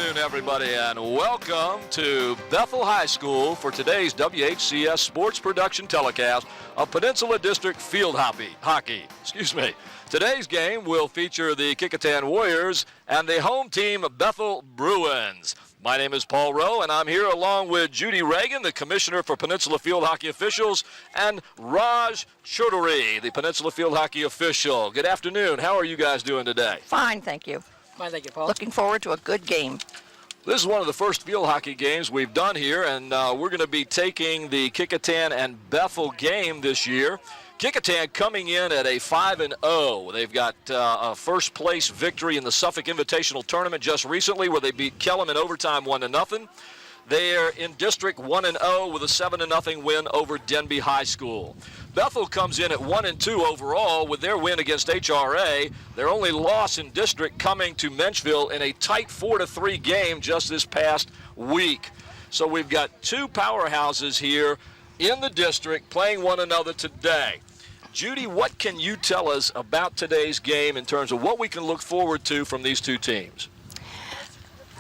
afternoon, everybody, and welcome to Bethel High School for today's WHCS Sports Production telecast of Peninsula District Field Hockey. Today's game will feature the Kecoughtan Warriors and the home team Bethel Bruins. My name is Paul Rowe, and I'm here along with Judy Reagan, the Commissioner for Peninsula Field Hockey Officials, and Raj Chaudhary, the Peninsula Field Hockey Official. Good afternoon. How are you guys doing today? Fine, thank you. Fine, thank you, Paul. Looking forward to a good game. This is one of the first field hockey games we've done here, and we're going to be taking the Kecoughtan and Bethel game this year. Kecoughtan coming in at a 5-0. They've got a first-place victory in the Suffolk Invitational Tournament just recently, where they beat Kellam in overtime 1-0. They're in District 1-0 with a 7-0 win over Denby High School. Bethel comes in at 1-2 overall with their win against HRA. Their only loss in district coming to Menchville in a tight 4-3 game just this past week. So we've got two powerhouses here in the district playing one another today. Judy, what can you tell us about today's game in terms of what we can look forward to from these two teams?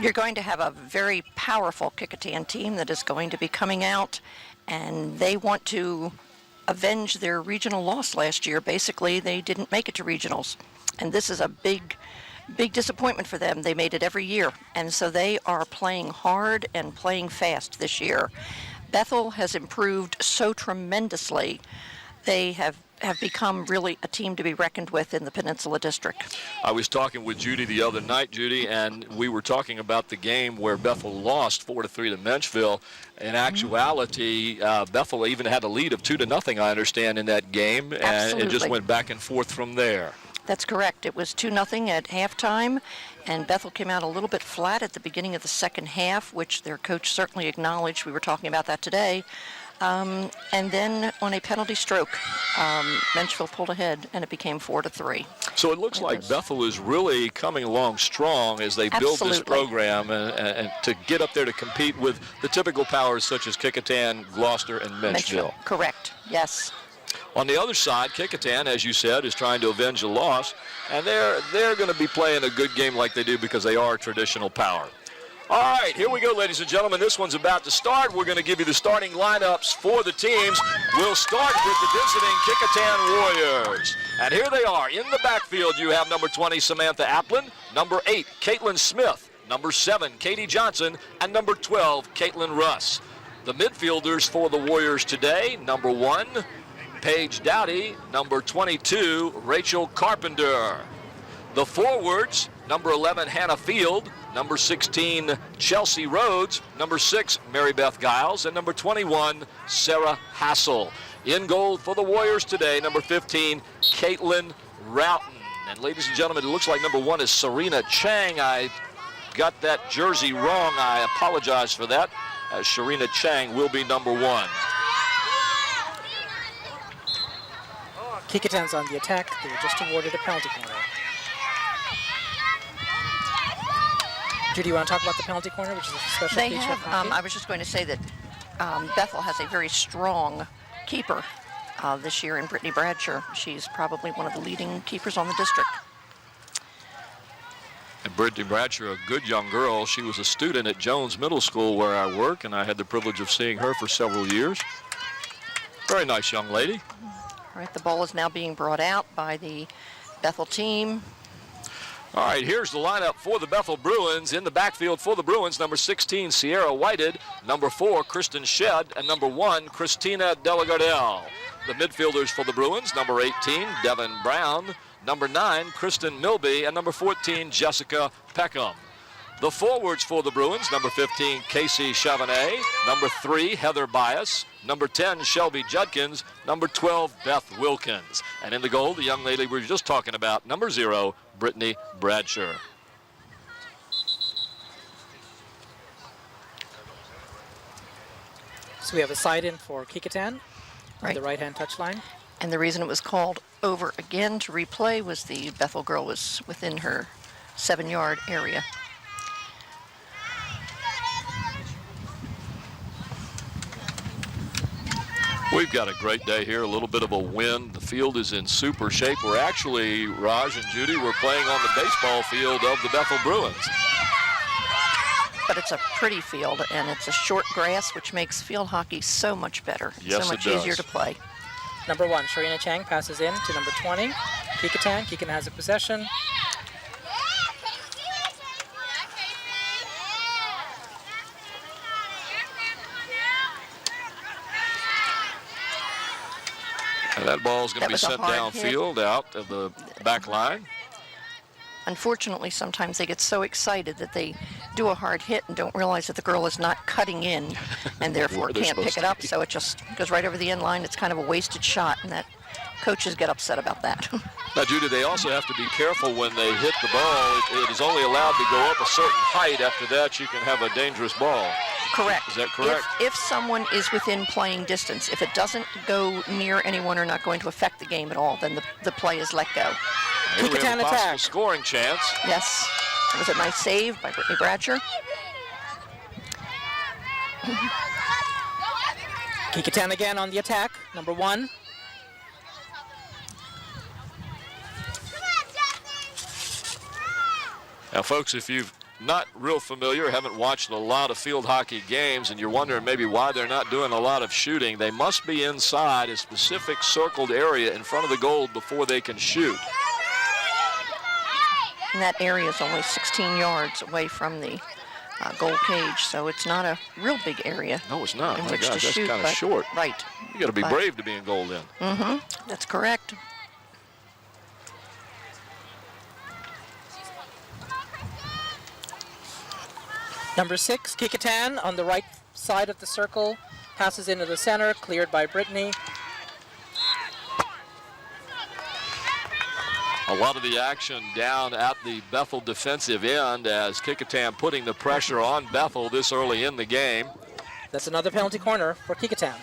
You're going to have a very powerful Kecoughtan team that is going to be coming out, and they want to avenge their regional loss last year. Basically, they didn't make it to regionals, and this is a big disappointment for them. They made it every year, and so they are playing hard and playing fast this year. Bethel has improved so tremendously. They have become really a team to be reckoned with in the Peninsula District. I was talking with Judy the other night, Judy, and we were talking about the game where Bethel lost 4-3 to Menchville. In actuality, Bethel even had a lead of 2-0, I understand, in that game, and it just went back and forth from there. That's correct. It was 2-0 at halftime, and Bethel came out a little bit flat at the beginning of the second half, which their coach certainly acknowledged. We were talking about that today. And then on a penalty stroke, Menchville pulled ahead, and it became 4-3. So it looks like Bethel is really coming along strong as they build this program and to get up there to compete with the typical powers such as Kecoughtan, Gloucester, and Menchville. Correct, yes. On the other side, Kecoughtan, as you said, is trying to avenge a loss, and they're going to be playing a good game like they do because they are a traditional power. All right, here we go, ladies and gentlemen. This one's about to start. We're going to give you the starting lineups for the teams. We'll start with the visiting Kecoughtan Warriors. And here they are. In the backfield, you have number 20, Samantha Applin, number 8, Caitlin Smith, number 7, Katie Johnson, and number 12, Caitlin Russ. The midfielders for the Warriors today, number 1, Paige Dowdy, number 22, Rachel Carpenter. The forwards, number 11, Hannah Field, number 16, Chelsea Rhodes, number 6, Mary Beth Giles, and number 21, Sarah Hassel. In goal for the Warriors today, number 15, Caitlin Roughton. And ladies and gentlemen, it looks like number 1 is Serena Chang. I got that jersey wrong. I apologize for that, as Serena Chang will be number 1. Kecoughtan's on the attack. They were just awarded a penalty corner. Judy, you want to talk about the penalty corner, which is a special feature of hockey? I was just going to say that Bethel has a very strong keeper this year in Brittany Bradshaw. She's probably one of the leading keepers on the district. And Brittany Bradshaw, a good young girl. She was a student at Jones Middle School where I work, and I had the privilege of seeing her for several years. Very nice young lady. All right, the ball is now being brought out by the Bethel team. All right, here's the lineup for the Bethel Bruins. In the backfield for the Bruins, number 16, Sierra Whited, number 4, Kristen Shedd, and number 1, Christina Delagardelle. The midfielders for the Bruins, number 18, Devin Brown, number 9, Kristen Milby, and number 14, Jessica Peckham. The forwards for the Bruins, number 15, Casey Chavanez, number 3, Heather Bias, number 10, Shelby Judkins, number 12, Beth Wilkins. And in the goal, the young lady we were just talking about, number 0, Brittany Bradshaw. So we have a side-in for Kecoughtan on the right-hand touchline. And the reason it was called over again to replay was the Bethel girl was within her 7-yard area. We've got a great day here, a little bit of a wind. The field is in super shape. We're actually, Raj and Judy, we're playing on the baseball field of the Bethel Bruins. but it's a pretty field, and it's a short grass, which makes field hockey so much better. Yes, so much it does. easier to play. Number 1, Sharina Chang passes in to number 20, Kecoughtan. Kecoughtan has a possession. And that ball is going to be sent downfield out of the back line. Unfortunately, sometimes they get so excited that they do a hard hit and don't realize that the girl is not cutting in and therefore can't pick it up. So it just goes right over the end line. It's kind of a wasted shot, and that coaches get upset about that. Now, Judy, they also have to be careful when they hit the ball. It is only allowed to go up a certain height. After that, you can have a dangerous ball. Correct. Is that correct? If someone is within playing distance, if it doesn't go near anyone or not going to affect the game at all, then the play is let go. Here we have a possible attack. scoring chance. Yes. That was a nice save by Brittany Bratcher. Kecoughtan again on the attack, number 1. Now, folks, if you've not real familiar, haven't watched a lot of field hockey games, and you're wondering maybe why they're not doing a lot of shooting, they must be inside a specific circled area in front of the goal before they can shoot. And that area is only 16 yards away from the goal cage, so it's not a real big area. No, it's not. In My which gosh, to that's shoot, kind of but- short. Right. You got to be brave to be in goal then. Mm-hmm. That's correct. Number 6, Kecoughtan on the right side of the circle, passes into the center, cleared by Brittany. A lot of the action down at the Bethel defensive end as Kecoughtan putting the pressure on Bethel this early in the game. That's another penalty corner for Kecoughtan.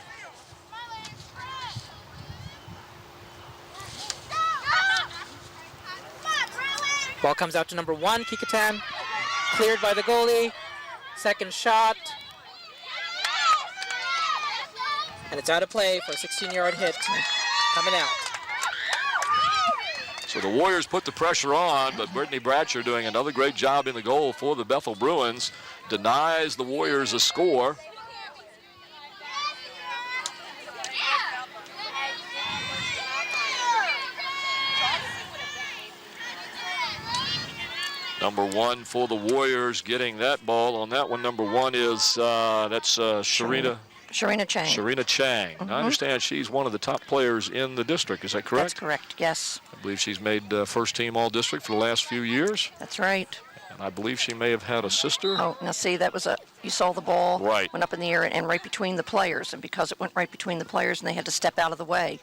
Ball comes out to number 1, Kecoughtan, cleared by the goalie. Second shot. And it's out of play for a 16-yard hit coming out. So the Warriors put the pressure on, but Brittany Bratcher doing another great job in the goal for the Bethel Bruins. Denies the Warriors a score. Number 1 for the Warriors getting that ball. On that one, number 1 is, Sharina Chang. Sharina Chang. I understand she's one of the top players in the district. Is that correct? That's correct, yes. I believe she's made first team all-district for the last few years. That's right. And I believe she may have had a sister. Oh, now see, that was you saw the ball Right. went up in the air and right between the players, and because it went right between the players and they had to step out of the way,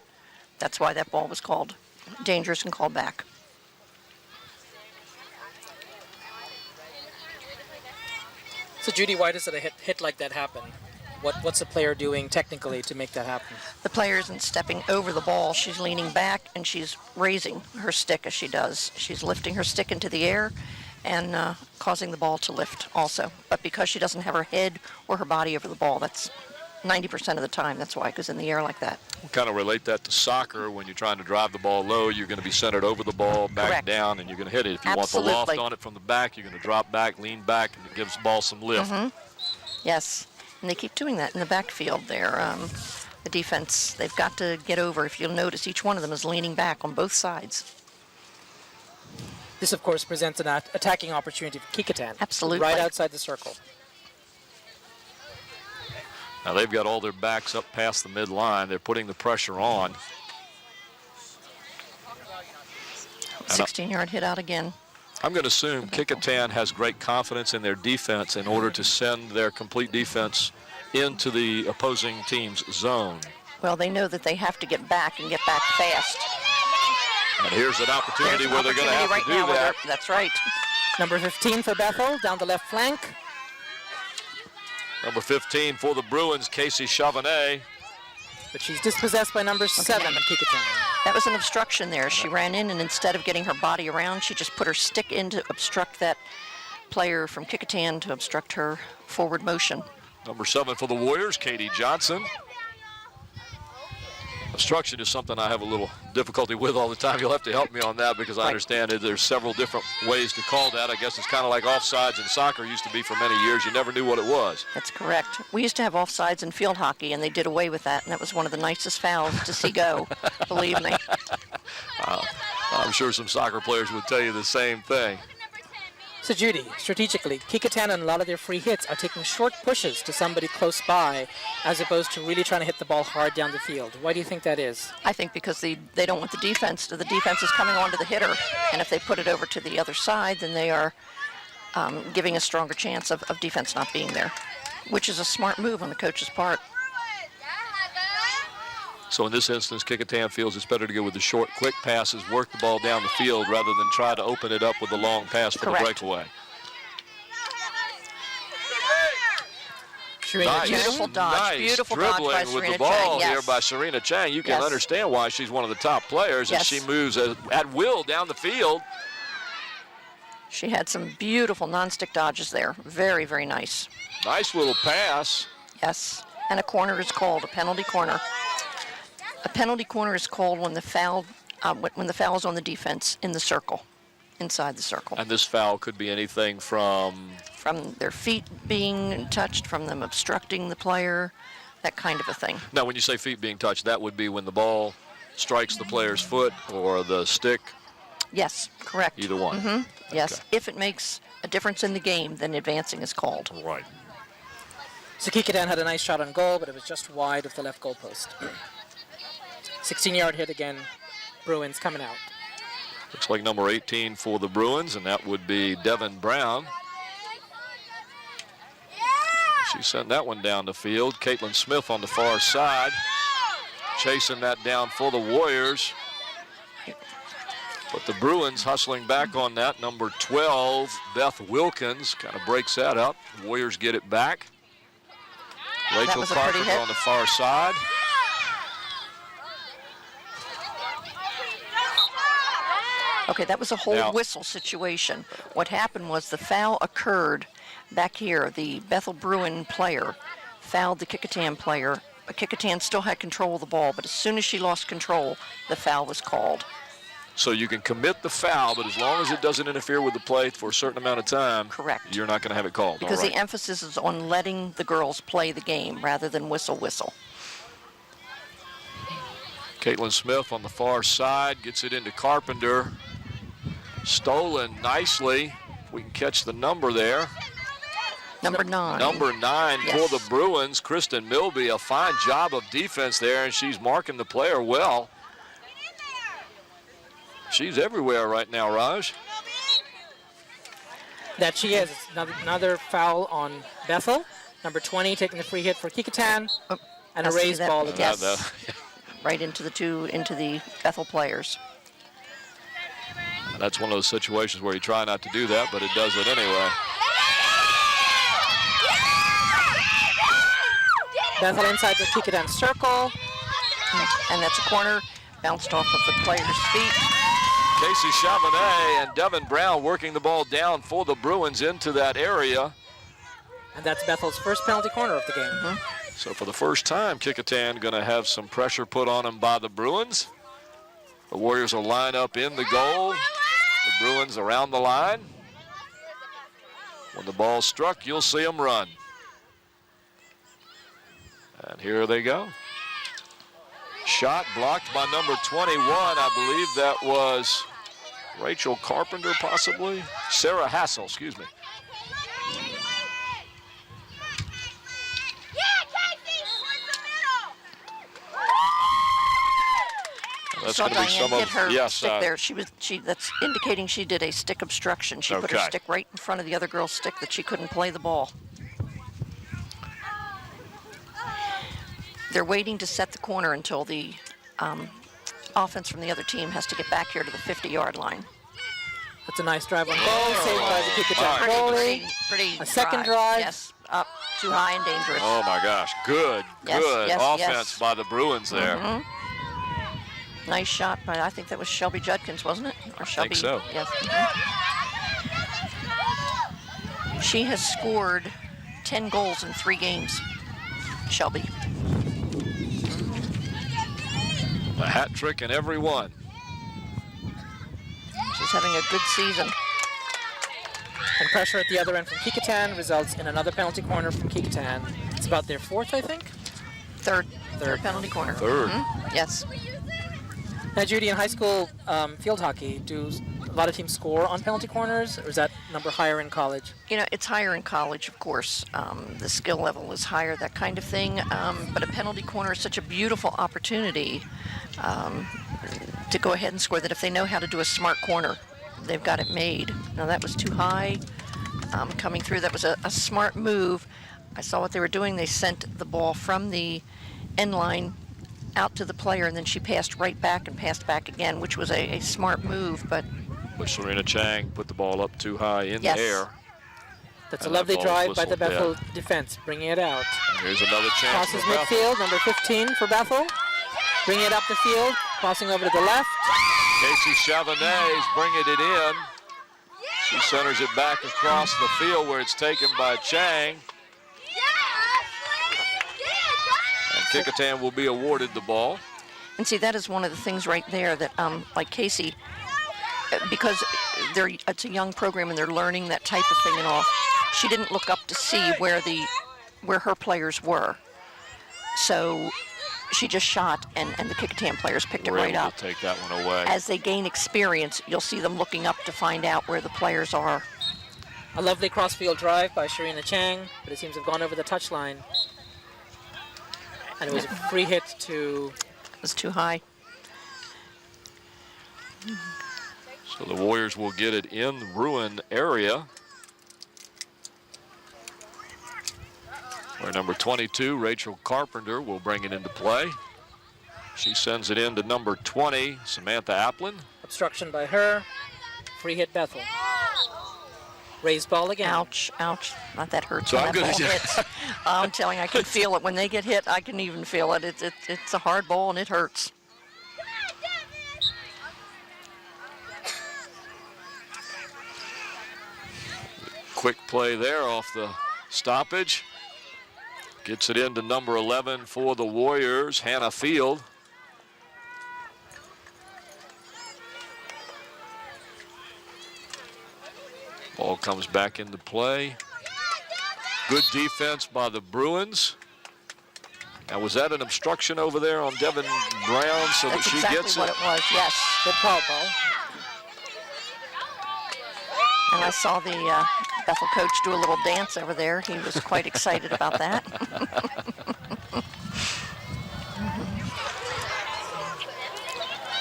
that's why that ball was called dangerous and called back. So Judy, why does a hit like that happen? What's the player doing technically to make that happen? The player isn't stepping over the ball. She's leaning back and she's raising her stick as she does. She's lifting her stick into the air and causing the ball to lift also. But because she doesn't have her head or her body over the ball, that's 90% of the time. That's why it goes in the air like that. We'll kind of relate that to soccer. When you're trying to drive the ball low, you're going to be centered over the ball, back Correct. down, and you're going to hit it. If you Absolutely. want the loft on it from the back, you're going to drop back, lean back, and it gives the ball some lift. Yes, and they keep doing that in the backfield there. The defense, they've got to get over. If you'll notice, each one of them is leaning back on both sides. This, of course, presents an attacking opportunity for Kecoughtan. Absolutely. Right outside the circle. Now they've got all their backs up past the midline. They're putting the pressure on. 16-yard hit out again. I'm going to assume Kecoughtan has great confidence in their defense in order to send their complete defense into the opposing team's zone. Well, they know that they have to get back and get back fast. And here's an opportunity There's an where they're going to have opportunity to right do now that. That's right. Number 15 for Bethel, down the left flank. Number 15 for the Bruins, Casey Chauvenet. But she's dispossessed by number 7, Kecoughtan. That was an obstruction there. She ran in, and instead of getting her body around, she just put her stick in to obstruct that player from Kecoughtan, to obstruct her forward motion. Number 7 for the Warriors, Katie Johnson. Obstruction is something I have a little difficulty with all the time. You'll have to help me on that because I understand that there's several different ways to call that. I guess it's kind of like offsides in soccer used to be for many years. You never knew what it was. That's correct. We used to have offsides in field hockey, and they did away with that, and that was one of the nicest fouls to see go, believe me. I'm sure some soccer players would tell you the same thing. So Judy, strategically, Kecoughtan and a lot of their free hits are taking short pushes to somebody close by as opposed to really trying to hit the ball hard down the field. Why do you think that is? I think because they don't want the defense is coming on to the hitter, and if they put it over to the other side, then they are giving a stronger chance of defense not being there, which is a smart move on the coach's part. So in this instance, Kecoughtan feels it's better to go with the short, quick passes, work the ball down the field rather than try to open it up with the long pass for the breakaway. Nice, beautiful dodge. Nice Beautiful dribbling dodge by with Serena the ball Chang. here by Serena Chang. You can understand why she's one of the top players, and she moves at will down the field. She had some beautiful non-stick dodges there. Very, very nice. Nice little pass. Yes, and a corner is called, a penalty corner. A penalty corner is called when the foul is on the defense in the circle, inside the circle. And this foul could be anything from their feet being touched, from them obstructing the player, that kind of a thing. Now, when you say feet being touched, that would be when the ball strikes the player's foot or the stick. Yes, correct. Either one. Mm-hmm. Yes, okay. If it makes a difference in the game, then advancing is called. Right. So Kecoughtan had a nice shot on goal, but it was just wide of the left goal post. 16-yard hit again. Bruins coming out. Looks like number 18 for the Bruins, and that would be Devin Brown. She sent that one down the field. Caitlin Smith on the far side, chasing that down for the Warriors. But the Bruins hustling back on that. Number 12, Beth Wilkins, kind of breaks that up. The Warriors get it back. Rachel Carpenter on the far side. Okay, that was a hold whistle situation. What happened was the foul occurred back here. The Bethel Bruin player fouled the Kecoughtan player. But Kecoughtan still had control of the ball, but as soon as she lost control, the foul was called. So you can commit the foul, but as long as it doesn't interfere with the play for a certain amount of time, correct, you're not going to have it called. Because the emphasis is on letting the girls play the game rather than whistle. Caitlin Smith on the far side gets it into Carpenter. Stolen nicely. If we can catch the number there. Number 9. Number 9 for the Bruins. Kristen Milby, a fine job of defense there, and she's marking the player well. She's everywhere right now, Raj. That she is. Another foul on Bethel. Number 20 taking the free hit for Kecoughtan. And a raised ball again. Yes. Right into the Bethel players. That's one of those situations where you try not to do that, but it does it anyway. Bethel inside the Kecoughtan circle. And that's a corner, bounced off of the player's feet. Casey Chavanez and Devin Brown working the ball down for the Bruins into that area. And that's Bethel's first penalty corner of the game. Mm-hmm. So for the first time, Kecoughtan going to have some pressure put on them by the Bruins. The Warriors will line up in the goal. The Bruins around the line. When the ball's struck, you'll see them run. And here they go. Shot blocked by number 21. I believe that was Rachel Carpenter, possibly. Sarah Hassel, excuse me. That's saw going to be Diane some hit of her stick there. That's indicating she did a stick obstruction. She put her stick right in front of the other girl's stick that she couldn't play the ball. They're waiting to set the corner until the offense from the other team has to get back here to the 50-yard line. That's a nice drive on goal, saved by the Kecoughtan goalie. Pretty a second drive. Yes, up too high and dangerous. Oh my gosh, good offense by the Bruins there. Mm-hmm. Nice shot by, I think that was Shelby Judkins, wasn't it? Or Shelby, I think so. Yes. Mm-hmm. She has scored 10 goals in 3 games, Shelby. A hat trick in every one. She's having a good season. And pressure at the other end from Kecoughtan results in another penalty corner from Kecoughtan. It's about their fourth, I think? Third penalty corner. Third. Yes. Now, Judy, in high school field hockey, do a lot of teams score on penalty corners, or is that number higher in college? You know, it's higher in college, of course. The skill level is higher, that kind of thing. But a penalty corner is such a beautiful opportunity to go ahead and score that if they know how to do a smart corner, they've got it made. Now, that was too high coming through. That was a smart move. I saw what they were doing. They sent the ball from the end line out to the player, and then she passed right back and passed back again, which was a smart move. But Serena Chang put the ball up too high in yes. the air. That's a lovely drive by the Bethel defense, bringing it out. And here's another chance Crosses for Bethel. midfield, number 15 for Bethel. Bringing it up the field, crossing over to the left. Casey Chavonnet is bringing it in. She centers it back across the field where it's taken by Chang. And Kecoughtan will be awarded the ball. And see, that is one of the things right there that, like Casey, because it's a young program and they're learning that type of thing and all, she didn't look up to see where her players were. So she just shot, and the Kecoughtan players picked it right up. To take that one away. As they gain experience, you'll see them looking up to find out where the players are. A lovely crossfield drive by Serena Chang, but it seems to have gone over the touchline. And it was a free hit to... It was too high. So the Warriors will get it in the Bruin area, where number 22, Rachel Carpenter, will bring it into play. She sends it in to number 20, Samantha Applin. Obstruction by her. Free hit Bethel. Raised ball again. Ouch, ouch. Not that hurts So when I'm that gonna- ball hits. I'm telling you, I can feel it. When they get hit, I can even feel it. It's a hard ball and it hurts. Quick play there off the stoppage. Gets it into number 11 for the Warriors, Hannah Field. Ball comes back into play. Good defense by the Bruins. Now, was that an obstruction over there on Devin Brown so That's that she exactly gets what it? it was, yes. Good call, Paul. And I saw the Bethel coach do a little dance over there. He was quite excited about that.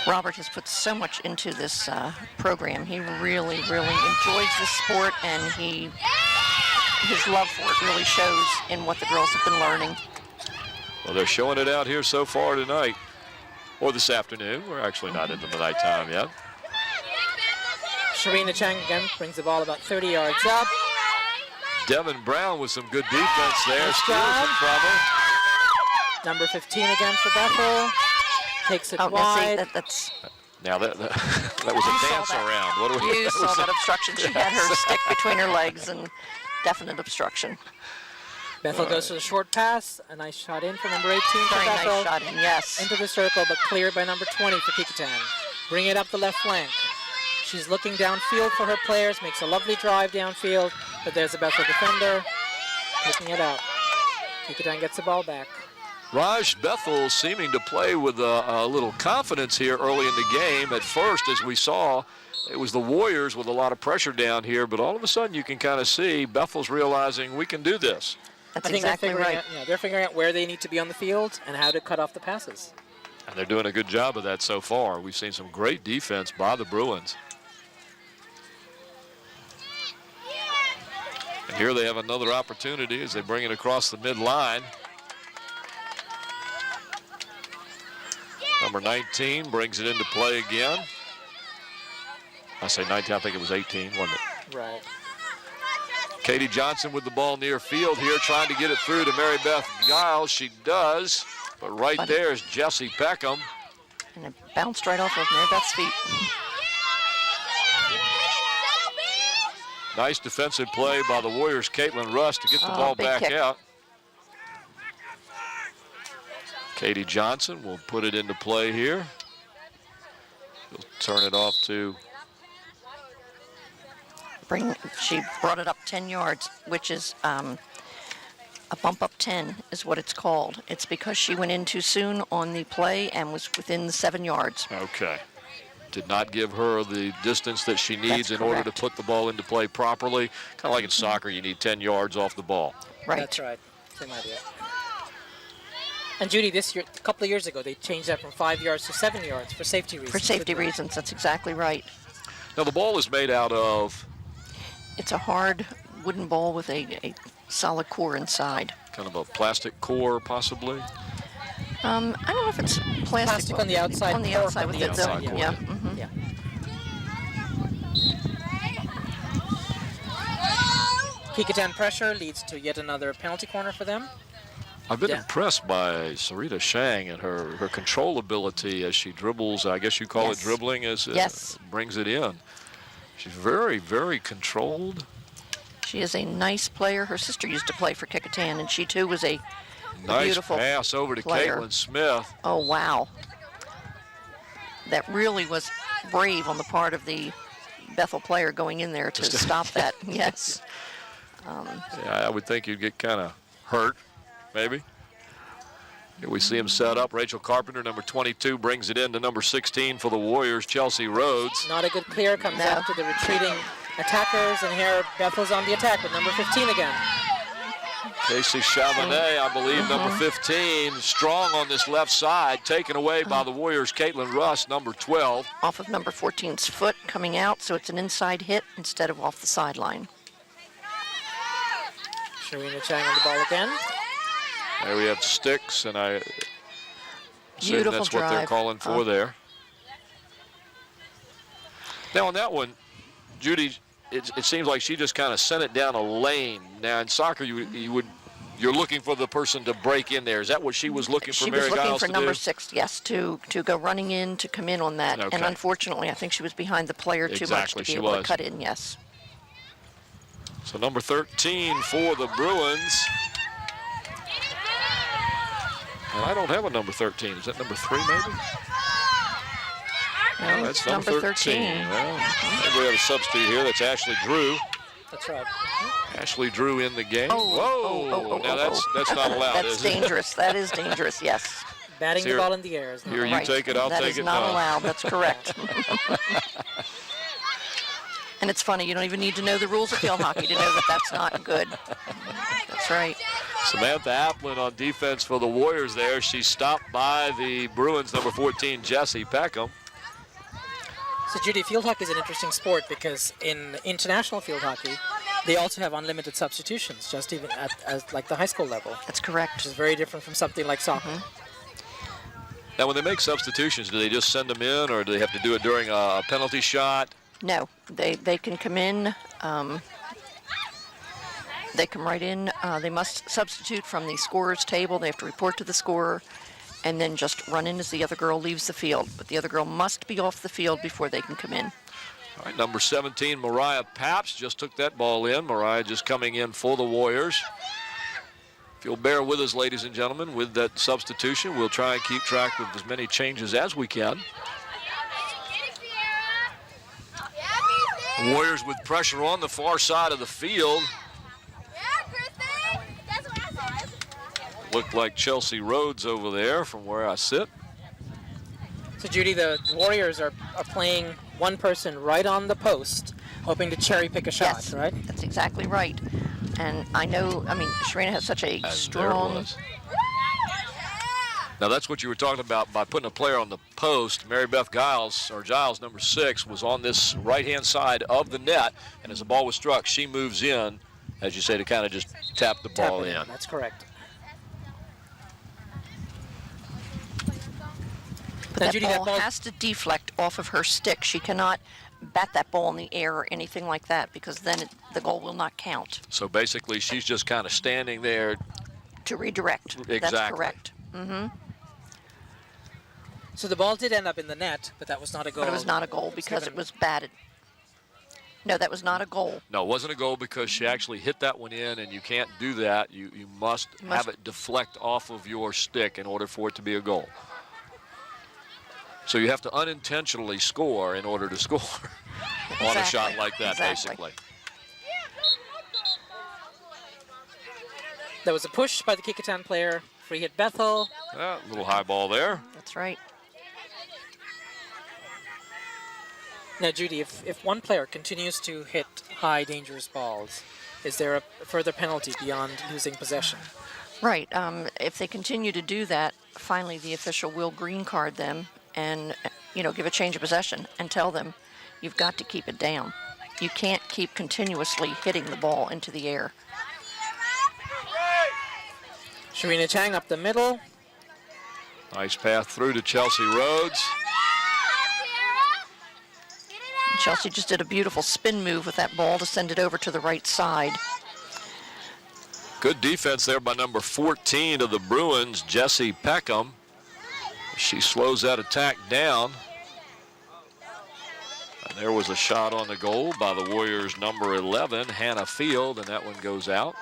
Robert has put so much into this program. He really, really enjoys the sport, and his love for it really shows in what the girls have been learning. Well, they're showing it out here so far tonight, or this afternoon. We're actually not into the nighttime yet. Serena Chang again brings the ball about 30 yards up. Devin Brown with some good defense there. Nice Steals job. it from her. Number 15 again for Bethel. Takes it Oh, wide. see, that's Now that was a You saw dance that. around. What do we? you saw that obstruction. She had her stick between her legs, and definite obstruction. Bethel goes to the short pass. A nice shot in for number 18 for Very Bethel. nice shot in, yes. Into the circle, but cleared by number 20 for Kecoughtan. Bring it up the left flank. She's looking downfield for her players, makes a lovely drive downfield, but there's a Bethel defender taking it out. Kecoughtan gets the ball back. Raj Bethel seeming to play with a little confidence here early in the game. At first, as we saw, it was the Warriors with a lot of pressure down here, but all of a sudden you can kind of see Bethel's realizing we can do this. That's I think exactly right. They're figuring out where they need to be on the field and how to cut off the passes. And they're doing a good job of that so far. We've seen some great defense by the Bruins. And here they have another opportunity as they bring it across the midline. Number 19 brings it into play again. I say 19, I think it was 18, wasn't it? Right. Katie Johnson with the ball near field here, trying to get it through to Mary Beth Giles. She does, but right there is Jessie Peckham. And it bounced right off of Mary Beth's feet. Nice defensive play by the Warriors' Caitlin Russ to get the ball big back kick. out. Katie Johnson will put it into play here. She'll turn it off to... She brought it up 10 yards, which is a bump up 10 is what it's called. It's because she went in too soon on the play and was within the 7 yards. Okay. Did not give her the distance that she needs That's in order to correct. put the ball into play properly. Kind of like in soccer, you need 10 yards off the ball. Right. That's right. Same idea. And Judy, this year, a couple of years ago, they changed that from 5 yards to 7 yards for safety reasons. For safety reasons, that's exactly right. Now the ball is made out of... It's a hard wooden ball with a solid core inside. Kind of a plastic core, possibly. I don't know if it's plastic. Plastic on the outside. On the cork outside on with the the outside, core. yeah. Yeah. Kecoughtan pressure leads to yet another penalty corner for them. I've been Yeah. impressed by Sarita Shang and her control ability as she dribbles. I guess you call Yes. it dribbling as Yes. brings it in. She's very, very controlled. She is a nice player. Her sister used to play for Kecoughtan, and she too was a Nice beautiful pass over to player. Caitlin Smith. Oh, wow. That really was brave on the part of the Bethel player going in there to stop that. Yes. Yeah, I would think you'd get kind of hurt, maybe. Here we see him set up. Rachel Carpenter, number 22, brings it in to number 16 for the Warriors, Chelsea Rhodes. Not a good clear, comes No. out to the retreating attackers, and here Bethel's on the attack with number 15 again. Casey Chavanet, I believe, number 15, strong on this left side, taken away by the Warriors, Caitlin Russ, number 12. Off of number 14's foot coming out, so it's an inside hit instead of off the sideline. Sharina Chang on the ball again. There we have sticks, and I assume Beautiful that's what they're drive. calling for there. Now on that one, Judy, it seems like she just kind of sent it down a lane. Now in soccer, you're looking for the person to break in there. Is that what she was looking for She Mary was looking Giles for to number do? 6, yes, to go running in, to come in on that. Okay. And unfortunately, I think she was behind the player too much Exactly, to be she able was. to cut in, yes. So number 13 for the Bruins. And I don't have a number 13. Is that number 3 maybe? No, That's it's number 13. Well, maybe we have a substitute here. That's Ashley Drew. That's right. Ashley Drew in the game. Oh, Now that's not allowed, That's is it? dangerous. That is dangerous, yes. Batting Here- the ball in the air is not here you allowed. Right. take it, I'll That take is it, not no. allowed. That's correct. And it's funny, you don't even need to know the rules of field hockey to know that that's not good. That's right. Samantha Applin on defense for the Warriors there. She's stopped by the Bruins, number 14, Jessie Peckham. So Judy, field hockey is an interesting sport because in international field hockey, they also have unlimited substitutions, just even at like the high school level, That's correct. which is very different from something like soccer. Now, when they make substitutions, do they just send them in, or do they have to do it during a penalty shot? No, they can come in. They come right in. They must substitute from the scorer's table. They have to report to the scorer and then just run in as the other girl leaves the field. But the other girl must be off the field before they can come in. All right, number 17, Mariah Paps, just took that ball in. Mariah just coming in for the Warriors. If you'll bear with us, ladies and gentlemen, with that substitution, we'll try and keep track of as many changes as we can. Warriors with pressure on the far side of the field. Looked like Chelsea Rhodes over there from where I sit. So Judy, the Warriors are playing one person right on the post, hoping to cherry pick a shot, Yes, right? that's exactly right. And I know, Sharina has such a And there it strong... was. Now that's what you were talking about by putting a player on the post. Mary Beth Giles, number 6, was on this right-hand side of the net, and as the ball was struck, she moves in, as you say, to kind of just tap the ball in. That's correct. But Now, that Judy, ball that ball- has to deflect off of her stick. She cannot bat that ball in the air or anything like that because then the goal will not count. So basically, she's just kind of standing there. To redirect. Exactly. That's correct. So the ball did end up in the net, but that was not a goal. But it was not a goal because it was batted. No, that was not a goal. No, it wasn't a goal because she actually hit that one in, and you can't do that. You must have it deflect off of your stick in order for it to be a goal. So you have to unintentionally score in order to score on a shot like that, basically. There was a push by the Kecoughtan player. Free hit Bethel. Yeah, little high ball there. That's right. Now, Judy, if one player continues to hit high, dangerous balls, is there a further penalty beyond losing possession? Right. If they continue to do that, finally the official will green card them and, give a change of possession and tell them, you've got to keep it down. You can't keep continuously hitting the ball into the air. Sharina Chang up the middle. Nice path through to Chelsea Rhodes. Chelsea just did a beautiful spin move with that ball to send it over to the right side. Good defense there by number 14 of the Bruins, Jessie Peckham. She slows that attack down. And there was a shot on the goal by the Warriors' number 11, Hannah Field, and that one goes out.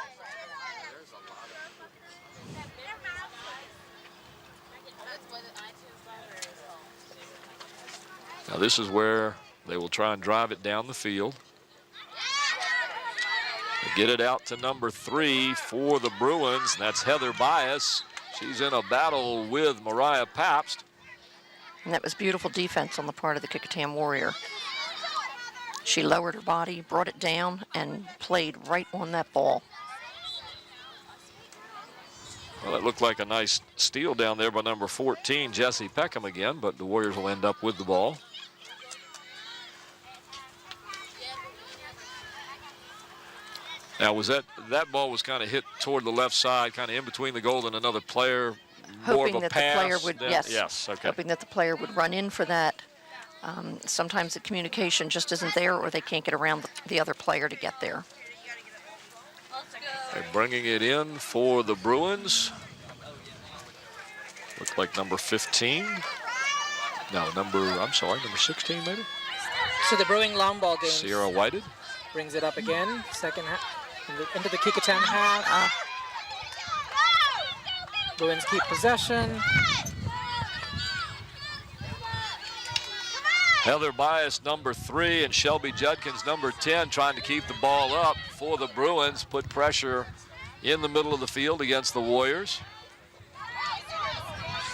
Now this is where they will try and drive it down the field. They get it out to number 3 for the Bruins, and that's Heather Bias. She's in a battle with Mariah Pabst. And that was beautiful defense on the part of the Kecoughtan Warrior. She lowered her body, brought it down, and played right on that ball. Well, it looked like a nice steal down there by number 14, Jessie Peckham again, but the Warriors will end up with the ball. Now, was that ball was kind of hit toward the left side, kind of in between the goal and another player, more of a pass? The player would, yes, okay. Hoping that the player would run in for that. Sometimes the communication just isn't there, or they can't get around the other player to get there. They're bringing it in for the Bruins. Looked like number 15. No, number 16 maybe? So the Brewing long ball game. Sierra Whited. Brings it up again, second half, into the Kecoughtan half. Bruins keep possession. Heather Bias, number 3, and Shelby Judkins, number 10, trying to keep the ball up for the Bruins, put pressure in the middle of the field against the Warriors.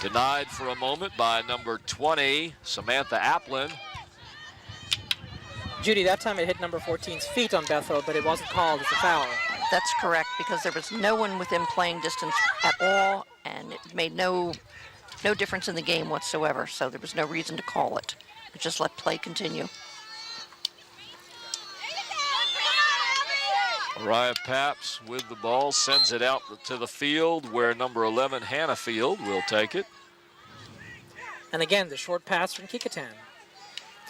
Denied for a moment by number 20, Samantha Applin. Judy, that time it hit number 14's feet on Bethel, but it wasn't called as a foul. That's correct, because there was no one within playing distance at all, and it made no difference in the game whatsoever, so there was no reason to call it. We just let play continue. Mariah Pabst with the ball, sends it out to the field where number 11, Hannah Field, will take it. And again, the short pass from Kecoughtan.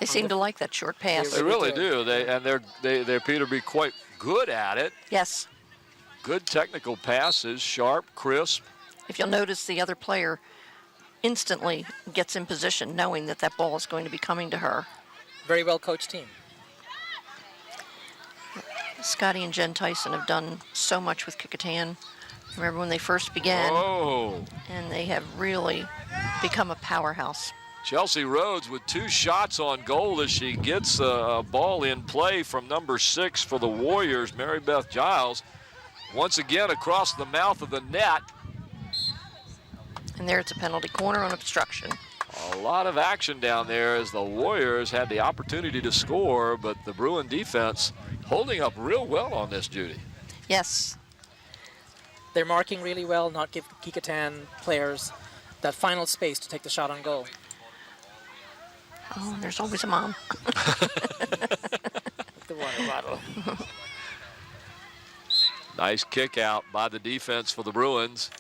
They seem to like that short pass. They really do. They appear to be quite good at it. Yes. Good technical passes, sharp, crisp. If you'll notice, the other player instantly gets in position knowing that that ball is going to be coming to her. Very well coached team. Scotty and Jen Tyson have done so much with Kecoughtan. Remember when they first began? Oh. And they have really become a powerhouse. Chelsea Rhodes with 2 shots on goal as she gets a ball in play from number 6 for the Warriors, Mary Beth Giles. Once again across the mouth of the net. And there it's a penalty corner on obstruction. A lot of action down there as the Warriors had the opportunity to score, but the Bruin defense holding up real well on this, Judy. Yes. They're marking really well, not give Kecoughtan players that final space to take the shot on goal. Oh, there's always a mom. The water bottle. Nice kick out by the defense for the Bruins.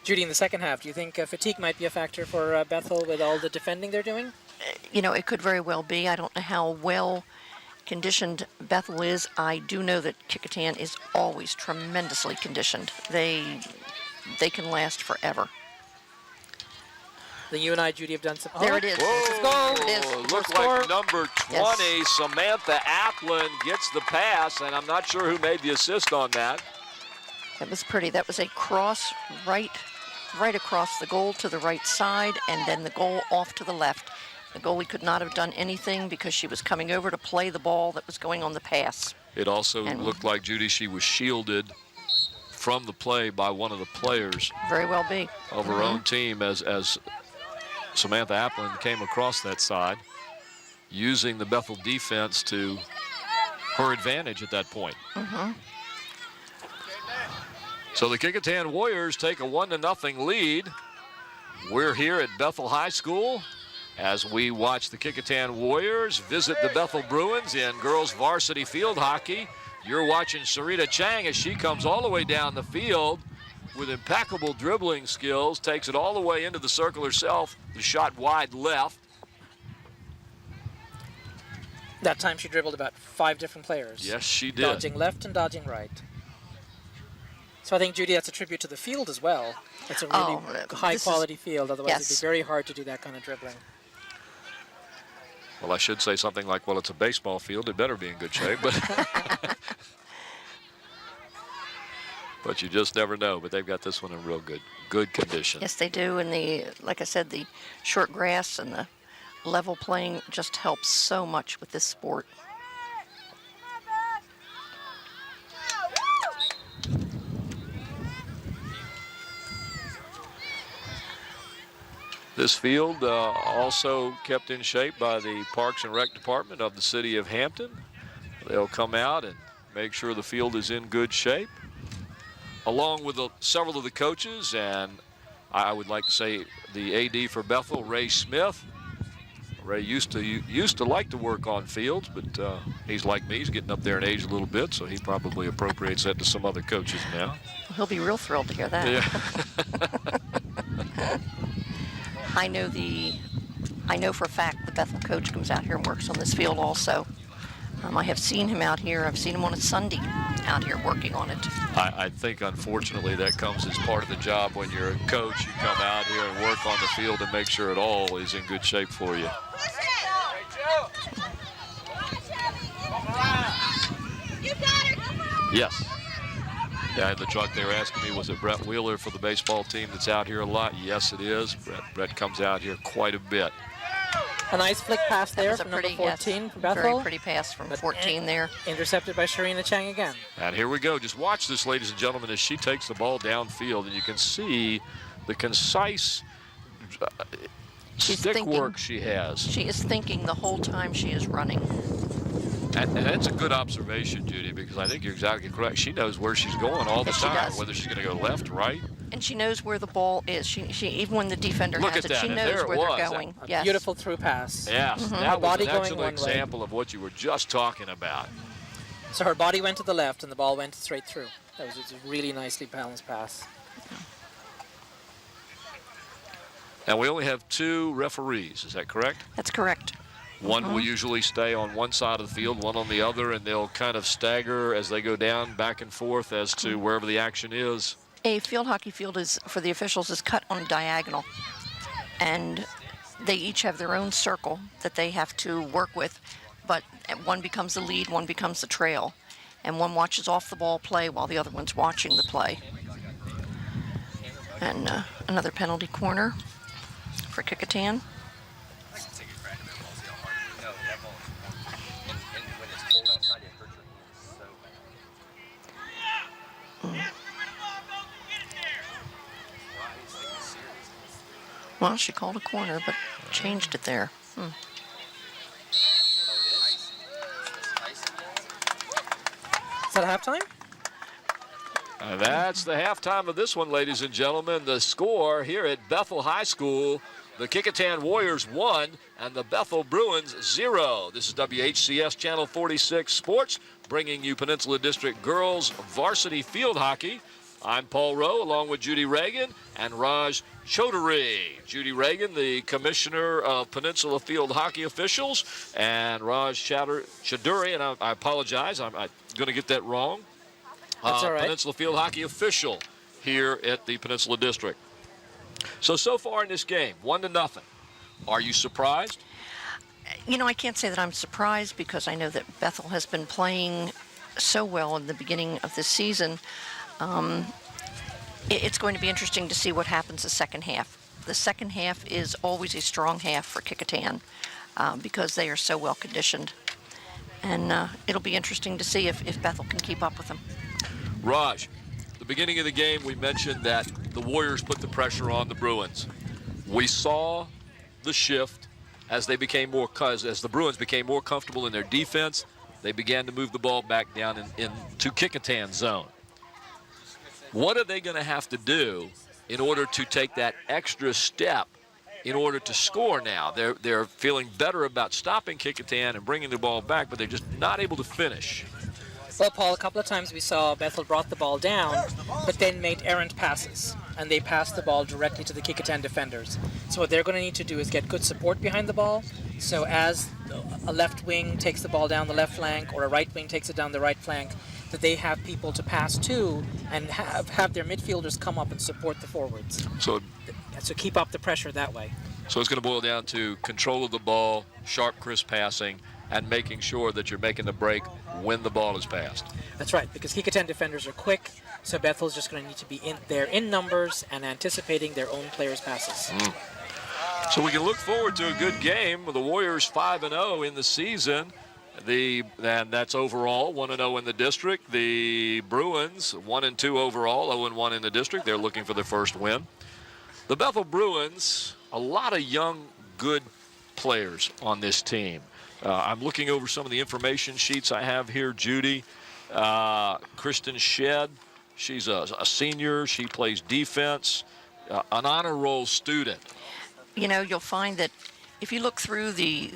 Judy, in the second half, do you think fatigue might be a factor for Bethel with all the defending they're doing? It could very well be. I don't know how well conditioned Bethel is. I do know that Kecoughtan is always tremendously conditioned. They can last forever. Then you and I, Judy, have done some. There it is. Let's go. It is. Looks Score. like number 20, Samantha Applin, gets the pass, and I'm not sure who made the assist on that. That was pretty. That was a cross right across the goal to the right side, and then the goal off to the left. The goalie could not have done anything because she was coming over to play the ball that was going on the pass. It also looked like, Judy, she was shielded from the play by one of the players. Very well be. Of her own team as Samantha Applin came across that side, using the Bethel defense to her advantage at that point. So the Kecoughtan Warriors take a 1-0 lead. We're here at Bethel High School as we watch the Kecoughtan Warriors visit the Bethel Bruins in girls varsity field hockey. You're watching Sarita Chang as she comes all the way down the field with impeccable dribbling skills, takes it all the way into the circle herself, the shot wide left. That time she dribbled about 5 different players. Yes, she did. Dodging left and dodging right. So I think, Judy, that's a tribute to the field as well. It's a really high-quality field. Otherwise, it'd be very hard to do that kind of dribbling. Well, I should say something like, well, it's a baseball field. It better be in good shape. But but you just never know. But they've got this one in real good condition. Yes, they do. And like I said, the short grass and the level playing just helps so much with this sport. This field also kept in shape by the Parks and Rec Department of the city of Hampton. They'll come out and make sure the field is in good shape, along with several of the coaches, and I would like to say the AD for Bethel, Ray Smith. Ray used to like to work on fields, but he's like me. He's getting up there in age a little bit, so he probably appropriates that to some other coaches now. He'll be real thrilled to hear that. Yeah. I know for a fact the Bethel coach comes out here and works on this field also. I have seen him out here. I've seen him on a Sunday out here working on it. I think, unfortunately, that comes as part of the job. When you're a coach, you come out here and work on the field and make sure it all is in good shape for you. Yes. Yeah, in the truck they were asking me, was it Brett Wheeler for the baseball team that's out here a lot? Yes, it is. Brett comes out here quite a bit. A nice flick pass there from number 14 from Bethel. Very pretty pass from 14 there. Intercepted by Sharina Chang again. And here we go. Just watch this, ladies and gentlemen, as she takes the ball downfield, and you can see the concise stick work she has. She is thinking the whole time she is running. And that's a good observation, Judy, because I think you're exactly correct. She knows where she's going all the time, whether she's going to go left, right. And she knows where the ball is. She even when the defender has it, she knows where they're going. Yes. Beautiful through pass. Yes, that was an excellent example of what you were just talking about. So her body went to the left and the ball went straight through. That was a really nicely balanced pass. And we only have 2 referees, is that correct? That's correct. One will usually stay on one side of the field, one on the other, and they'll kind of stagger as they go down back and forth as to wherever the action is. A field hockey field for the officials is cut on a diagonal, and they each have their own circle that they have to work with, but one becomes the lead, one becomes the trail, and one watches off the ball play while the other one's watching the play. And another penalty corner for Kecoughtan. Well, she called a corner, but changed it there. Is that halftime? That's the halftime of this one, ladies and gentlemen. The score here at Bethel High School, the Kecoughtan Warriors 1 and the Bethel Bruins 0. This is WHCS Channel 46 Sports, bringing you Peninsula District Girls Varsity Field Hockey. I'm Paul Rowe, along with Judy Reagan and Raj Chaudhary. Judy Reagan, the Commissioner of Peninsula Field Hockey Officials, and Raj Chaudhary, and I apologize, I'm going to get that wrong. That's all right. Peninsula Field Hockey Official here at the Peninsula District. So far in this game, 1-0. Are you surprised? I can't say that I'm surprised because I know that Bethel has been playing so well in the beginning of this season. It's going to be interesting to see what happens the second half. The second half is always a strong half for Kecoughtan because they are so well conditioned. And it'll be interesting to see if Bethel can keep up with them. Raj, the beginning of the game, we mentioned that the Warriors put the pressure on the Bruins. We saw the shift as the Bruins became more comfortable in their defense. They began to move the ball back down into Kecoughtan's zone. What are they going to have to do in order to take that extra step in order to score now? They're feeling better about stopping Kecoughtan and bringing the ball back, but they're just not able to finish. Well, Paul, a couple of times we saw Bethel brought the ball down, but then made errant passes, and they passed the ball directly to the Kecoughtan defenders. So what they're going to need to do is get good support behind the ball. So as a left wing takes the ball down the left flank, or a right wing takes it down the right flank, that they have people to pass to and have their midfielders come up and support the forwards. So keep up the pressure that way. So it's going to boil down to control of the ball, sharp, crisp passing, and making sure that you're making the break when the ball is passed. That's right, because Kecoughtan defenders are quick, so Bethel's just going to need to be in numbers and anticipating their own players' passes. So we can look forward to a good game. The Warriors 5-0 in the season. And that's overall 1-0 in the district. The Bruins 1-2 overall, 0-1 in the district. They're looking for their first win. The Bethel Bruins, a lot of young, good players on this team. I'm looking over some of the information sheets I have here. Judy, Kristen Shedd, she's a senior. She plays defense, an honor roll student. You'll find that if you look through the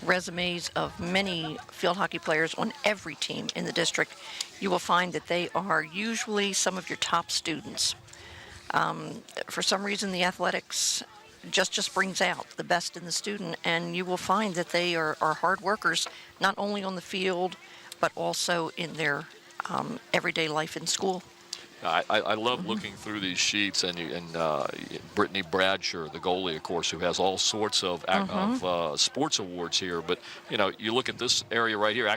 resumes of many field hockey players on every team in the district, you will find that they are usually some of your top students. For some reason, the athletics just brings out the best in the student, and you will find that they are hard workers, not only on the field, but also in their everyday life in school. I love looking through these sheets, and Brittany Bradshaw, the goalie, of course, who has all sorts of sports awards here. But you look at this area right here: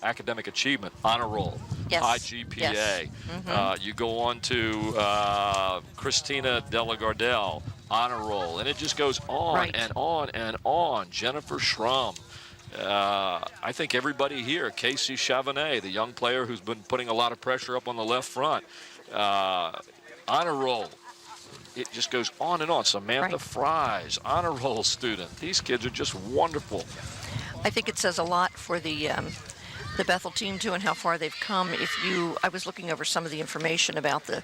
academic achievement, honor roll, yes. high GPA. Yes. You go on to Christina Delagardelle, honor roll, and it just goes on and on and on. Jennifer Schrum. I think everybody here, Casey Chavannet, the young player who's been putting a lot of pressure up on the left front. Honor roll. It just goes on and on. Samantha Fries, honor roll student. These kids are just wonderful. I think it says a lot for the Bethel team too, and how far they've come. I was looking over some of the information about the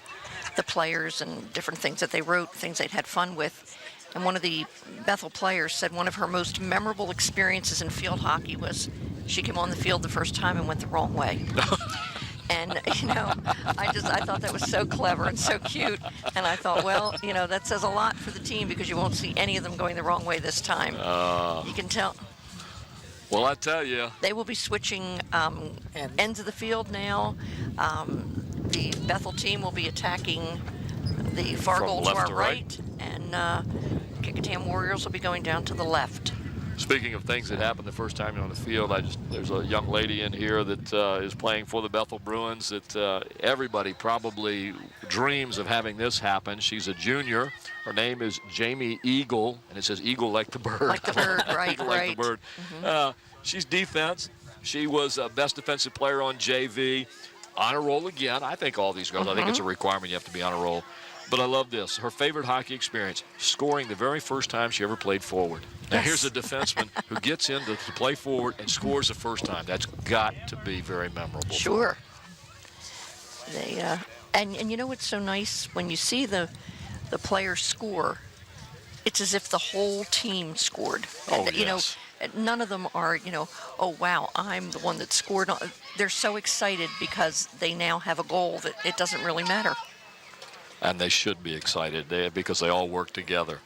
players and different things that they wrote, things they'd had fun with. And one of the Bethel players said one of her most memorable experiences in field hockey was she came on the field the first time and went the wrong way. And, I thought that was so clever and so cute. And I thought, well, that says a lot for the team because you won't see any of them going the wrong way this time. You can tell. Well, I tell you. They will be switching ends of the field now. The Bethel team will be attacking the far goal to our right. And Kecoughtan Warriors will be going down to the left. Speaking of things that happened the first time you're on the field, there's a young lady in here that is playing for the Bethel Bruins that everybody probably dreams of having this happen. She's a junior. Her name is Jamie Eagle, and it says Eagle like the bird. Like the bird, right, Eagle right. Like the bird. Mm-hmm. She's defense. She was best defensive player on JV. Honor roll again. I think all these girls, I think it's a requirement you have to be on a roll. But I love this. Her favorite hockey experience, scoring the very first time she ever played forward. Now, here's a defenseman who gets in to play forward and scores the first time. That's got to be very memorable. Sure. They and what's so nice when you see the players score, it's as if the whole team scored. Oh, and, yes. None of them are, oh, wow, I'm the one that scored. They're so excited because they now have a goal that it doesn't really matter. And they should be excited because they all work together.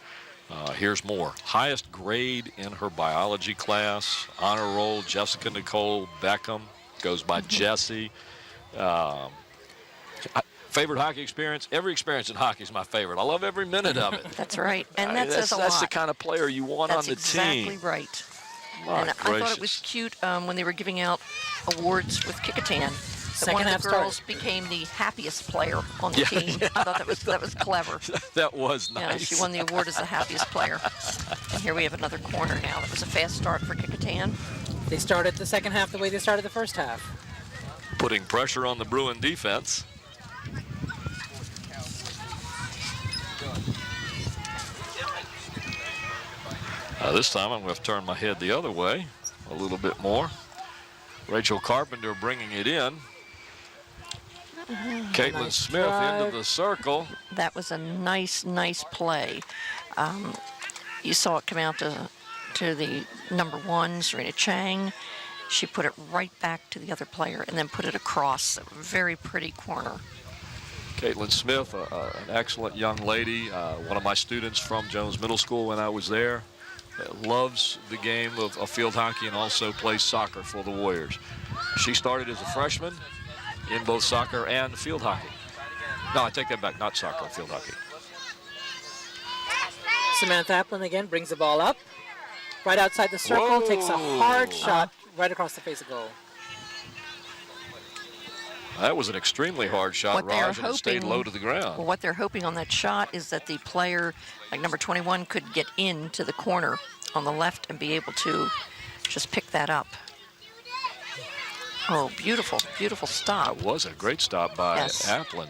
Here's more. Highest grade in her biology class, honor roll, Jessica Nicole Beckham, goes by Jessie. Favorite hockey experience? Every experience in hockey is my favorite. I love every minute of it. That's right. And that says a lot. That's the kind of player you want on the team. That's exactly right. My and gracious. I thought it was cute when they were giving out awards with Kecoughtan. That one of the girls became the happiest player on the team. Yeah. I thought that was clever. That was nice. Yeah, she won the award as the happiest player. And here we have another corner now. That was a fast start for Kecoughtan. They started the second half the way they started the first half. Putting pressure on the Bruin defense. This time I'm going to turn my head the other way a little bit more. Rachel Carpenter bringing it in. Caitlin Nice Smith drive. into the circle. That was a nice play. You saw it come out to the number 1, Serena Chang. She put it right back to the other player and then put it across. A very pretty corner. Caitlin Smith, an excellent young lady, one of my students from Jones Middle School when I was there. Loves the game of field hockey and also plays soccer for the Warriors. She started as a freshman in both soccer and field hockey. No, I take that back, not soccer, field hockey. Samantha Applin again brings the ball up. Right outside the circle, Whoa. takes a hard shot right across the face of goal. That was an extremely hard shot, What they're Raj, and it stayed hoping- low to the ground. Well, what they're hoping on that shot is that the player, like number 21, could get into the corner on the left and be able to just pick that up. Oh, beautiful, beautiful stop. That was a great stop by Yes. Applin.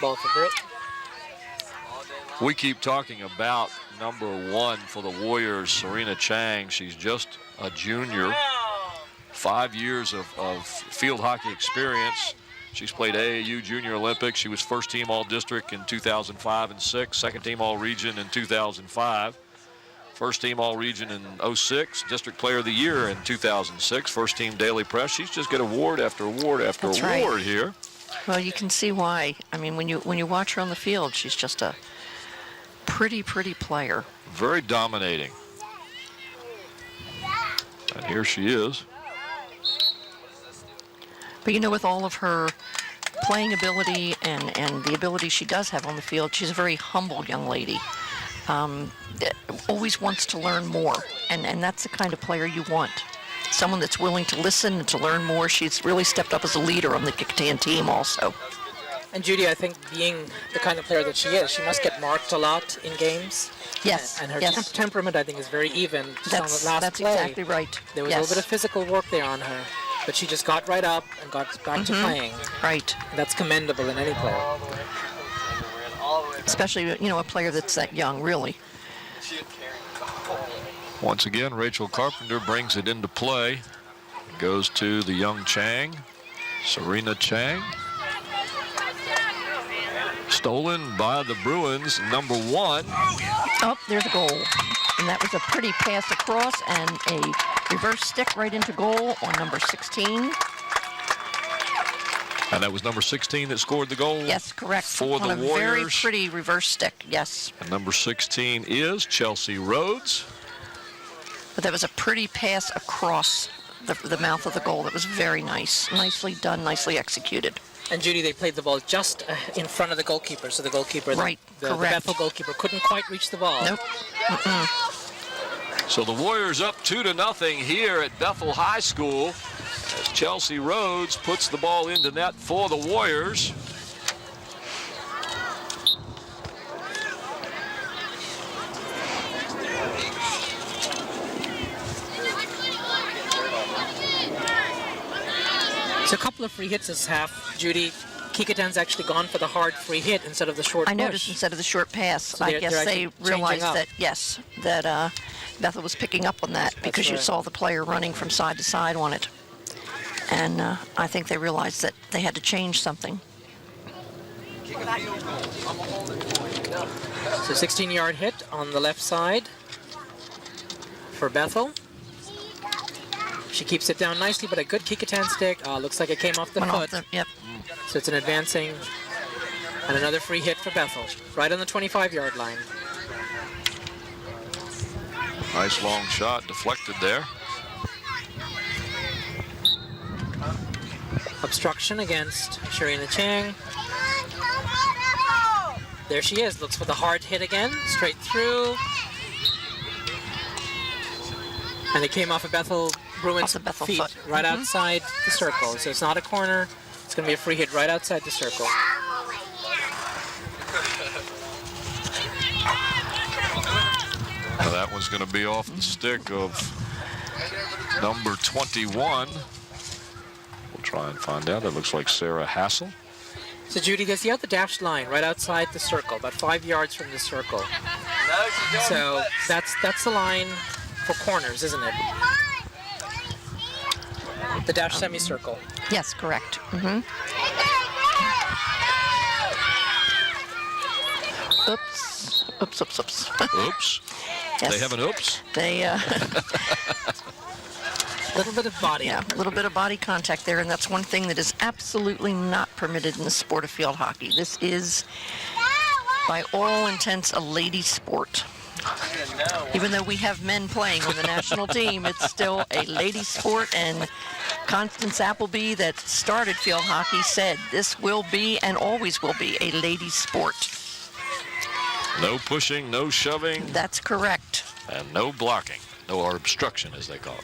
Ball for Brooke. We keep talking about number 1 for the Warriors, Serena Chang. She's just a junior. 5 years of field hockey experience. She's played AAU Junior Olympics. She was first team All-District in 2005 and 6, second team All-Region in 2005, first team All-Region in 06, District Player of the Year in 2006, first team Daily Press. She's just got award after award after That's award right. here. Well, you can see why. I mean, when you watch her on the field, she's just a pretty player. Very dominating. And here she is. But you know, with all of her playing ability and the ability she does have on the field, she's a very humble young lady. Always wants to learn more, and that's the kind of player you want. Someone that's willing to listen and to learn more. She's really stepped up as a leader on the Kecoughtan team also. And Judy, I think being the kind of player that she is, she must get marked a lot in games. Yes, And her yes. temperament, I think, is very even. Just on That's the last play, exactly right. there was a little bit of physical work there on her, but she just got right up and got back to playing. Right. And that's commendable in any player. Especially, you know, a player that's that young, really. Once again, Rachel Carpenter brings it into play. Goes to the young Chang, Serena Chang. Stolen by the Bruins, number 1. Oh, there's a goal. And that was a pretty pass across and a reverse stick right into goal on number 16. And that was number 16 that scored the goal? Yes, correct. For on the a very Warriors. pretty reverse stick, yes. And number 16 is Chelsea Rhodes. But that was a pretty pass across the mouth of the goal. That was very nice. Nicely done, nicely executed. And Judy, they played the ball just in front of the goalkeeper, so the goalkeeper, Right, the correct. Bethel goalkeeper, couldn't quite reach the ball. Nope. So the Warriors up 2-0 here at Bethel High School as Chelsea Rhodes puts the ball into net for the Warriors. So a couple of free hits this half, Judy. Kecoughtan's actually gone for the hard free hit instead of the short I push. noticed instead of the short pass, So I they're guess they actually realized changing up. that, yes, that Bethel was picking up on that because you right. saw the player running from side to side on it. And I think they realized that they had to change something. So 16-yard hit on the left side for Bethel. She keeps it down nicely, but a good Kecoughtan stick. Looks like it came off the Went foot. off the, yep. So it's an advancing and another free hit for Bethel, right on the 25-yard line. Nice long shot deflected there. obstruction against Sharina Chang. There she is, looks for the hard hit again, straight through. And it came off of Bruins' Bethel feet, foot. right outside the circle. So it's not a corner, it's going to be a free hit right outside the circle. Now that one's going to be off the stick of number 21. We'll try and find out. It looks like Sarah Hassel. So Judy, there's the other dashed line right outside the circle, about 5 yards from the circle. So that's the line for corners, isn't it? The dash semicircle. Yes, correct. Oops. Oops, oops, oops. Oops. Yes. They have an oops? They, A little bit of body. yeah, a little bit of body contact there, and that's one thing that is absolutely not permitted in the sport of field hockey. This is, by all intents, a lady sport. Even though we have men playing on the national team, it's still a lady sport, and Constance Appleby, that started field hockey, said this will be and always will be a lady sport. No pushing, no shoving, That's correct. and no blocking. No, or obstruction, as they call it.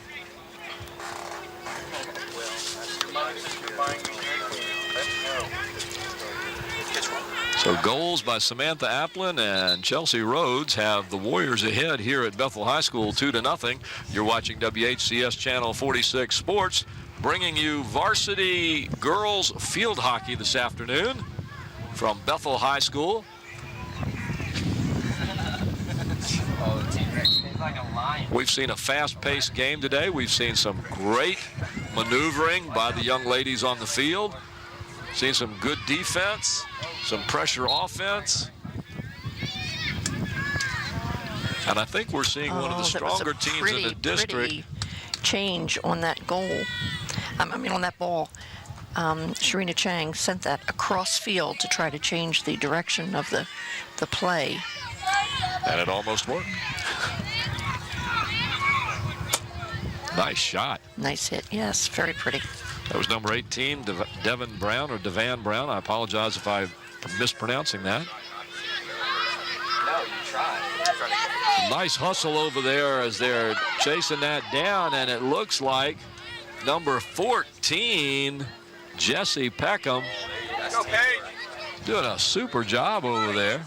So goals by Samantha Applin and Chelsea Rhodes have the Warriors ahead here at Bethel High School 2-0. You're watching WHCS Channel 46 Sports, bringing you varsity girls field hockey this afternoon from Bethel High School. We've seen a fast-paced game today. We've seen some great maneuvering by the young ladies on the field. Seen some good defense, some pressure offense. And I think we're seeing one of the stronger teams in the district. Pretty change on that goal. On that ball. Sharina Chang sent that across field to try to change the direction of the play. And it almost worked. Nice shot. Nice hit, yes, very pretty. That was number 18, Devan Brown. I apologize if I'm mispronouncing that. Nice hustle over there as they're chasing that down, and it looks like number 14, Jessie Peckham, doing a super job over there.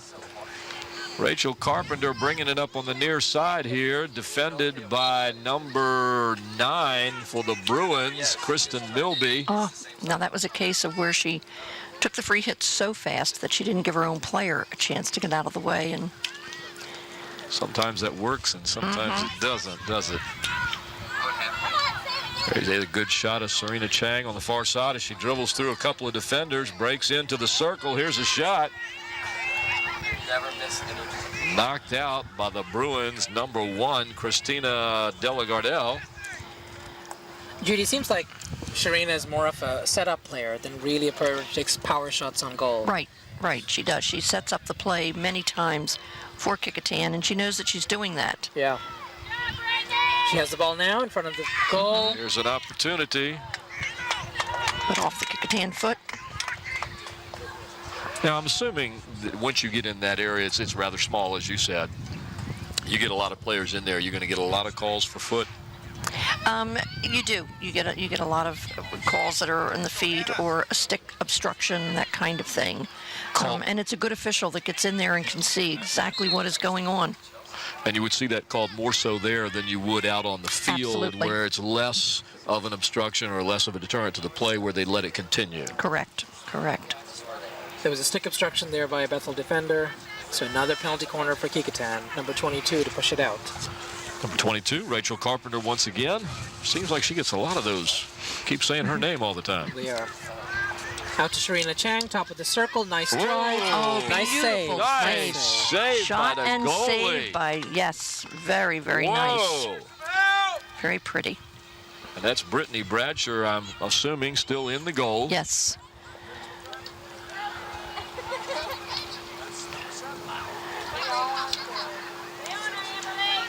Rachel Carpenter bringing it up on the near side here, defended by number 9 for the Bruins, Kristen Milby. Oh, now that was a case of where she took the free hit so fast that she didn't give her own player a chance to get out of the way. And sometimes that works and sometimes it doesn't, does it? There's a good shot of Sharina Chang on the far side as she dribbles through a couple of defenders, breaks into the circle. Here's a shot. Never missed any. Knocked out by the Bruins, number 1, Christina Delagardelle. Judy, seems like Sharina is more of a setup player than really a player who takes power shots on goal. right, she does. She sets up the play many times for Kecoughtan, and she knows that she's doing that. Yeah. She has the ball now in front of the goal. Here's an opportunity. But off the Kecoughtan foot. Now, I'm assuming that once you get in that area, it's rather small, as you said. You get a lot of players in there. You're going to get a lot of calls for foot. You do. You get a lot of calls that are in the feed or a stick obstruction, that kind of thing. And it's a good official that gets in there and can see exactly what is going on. And you would see that called more so there than you would out on the field, Absolutely. where it's less of an obstruction or less of a deterrent to the play, where they let it continue. Correct. There was a stick obstruction there by a Bethel defender. So another penalty corner for Kecoughtan, number 22, to push it out. Number 22, Rachel Carpenter once again. Seems like she gets a lot of those. Keep saying her name all the time. We are out to Sharina Chang, top of the circle. Nice Whoa. drive. Oh, nice save. beautiful Nice save Shot by the and goalie. save by, yes, very, very nice. Whoa. Very pretty. And that's Brittany Bradshaw, I'm assuming, still in the goal. Yes.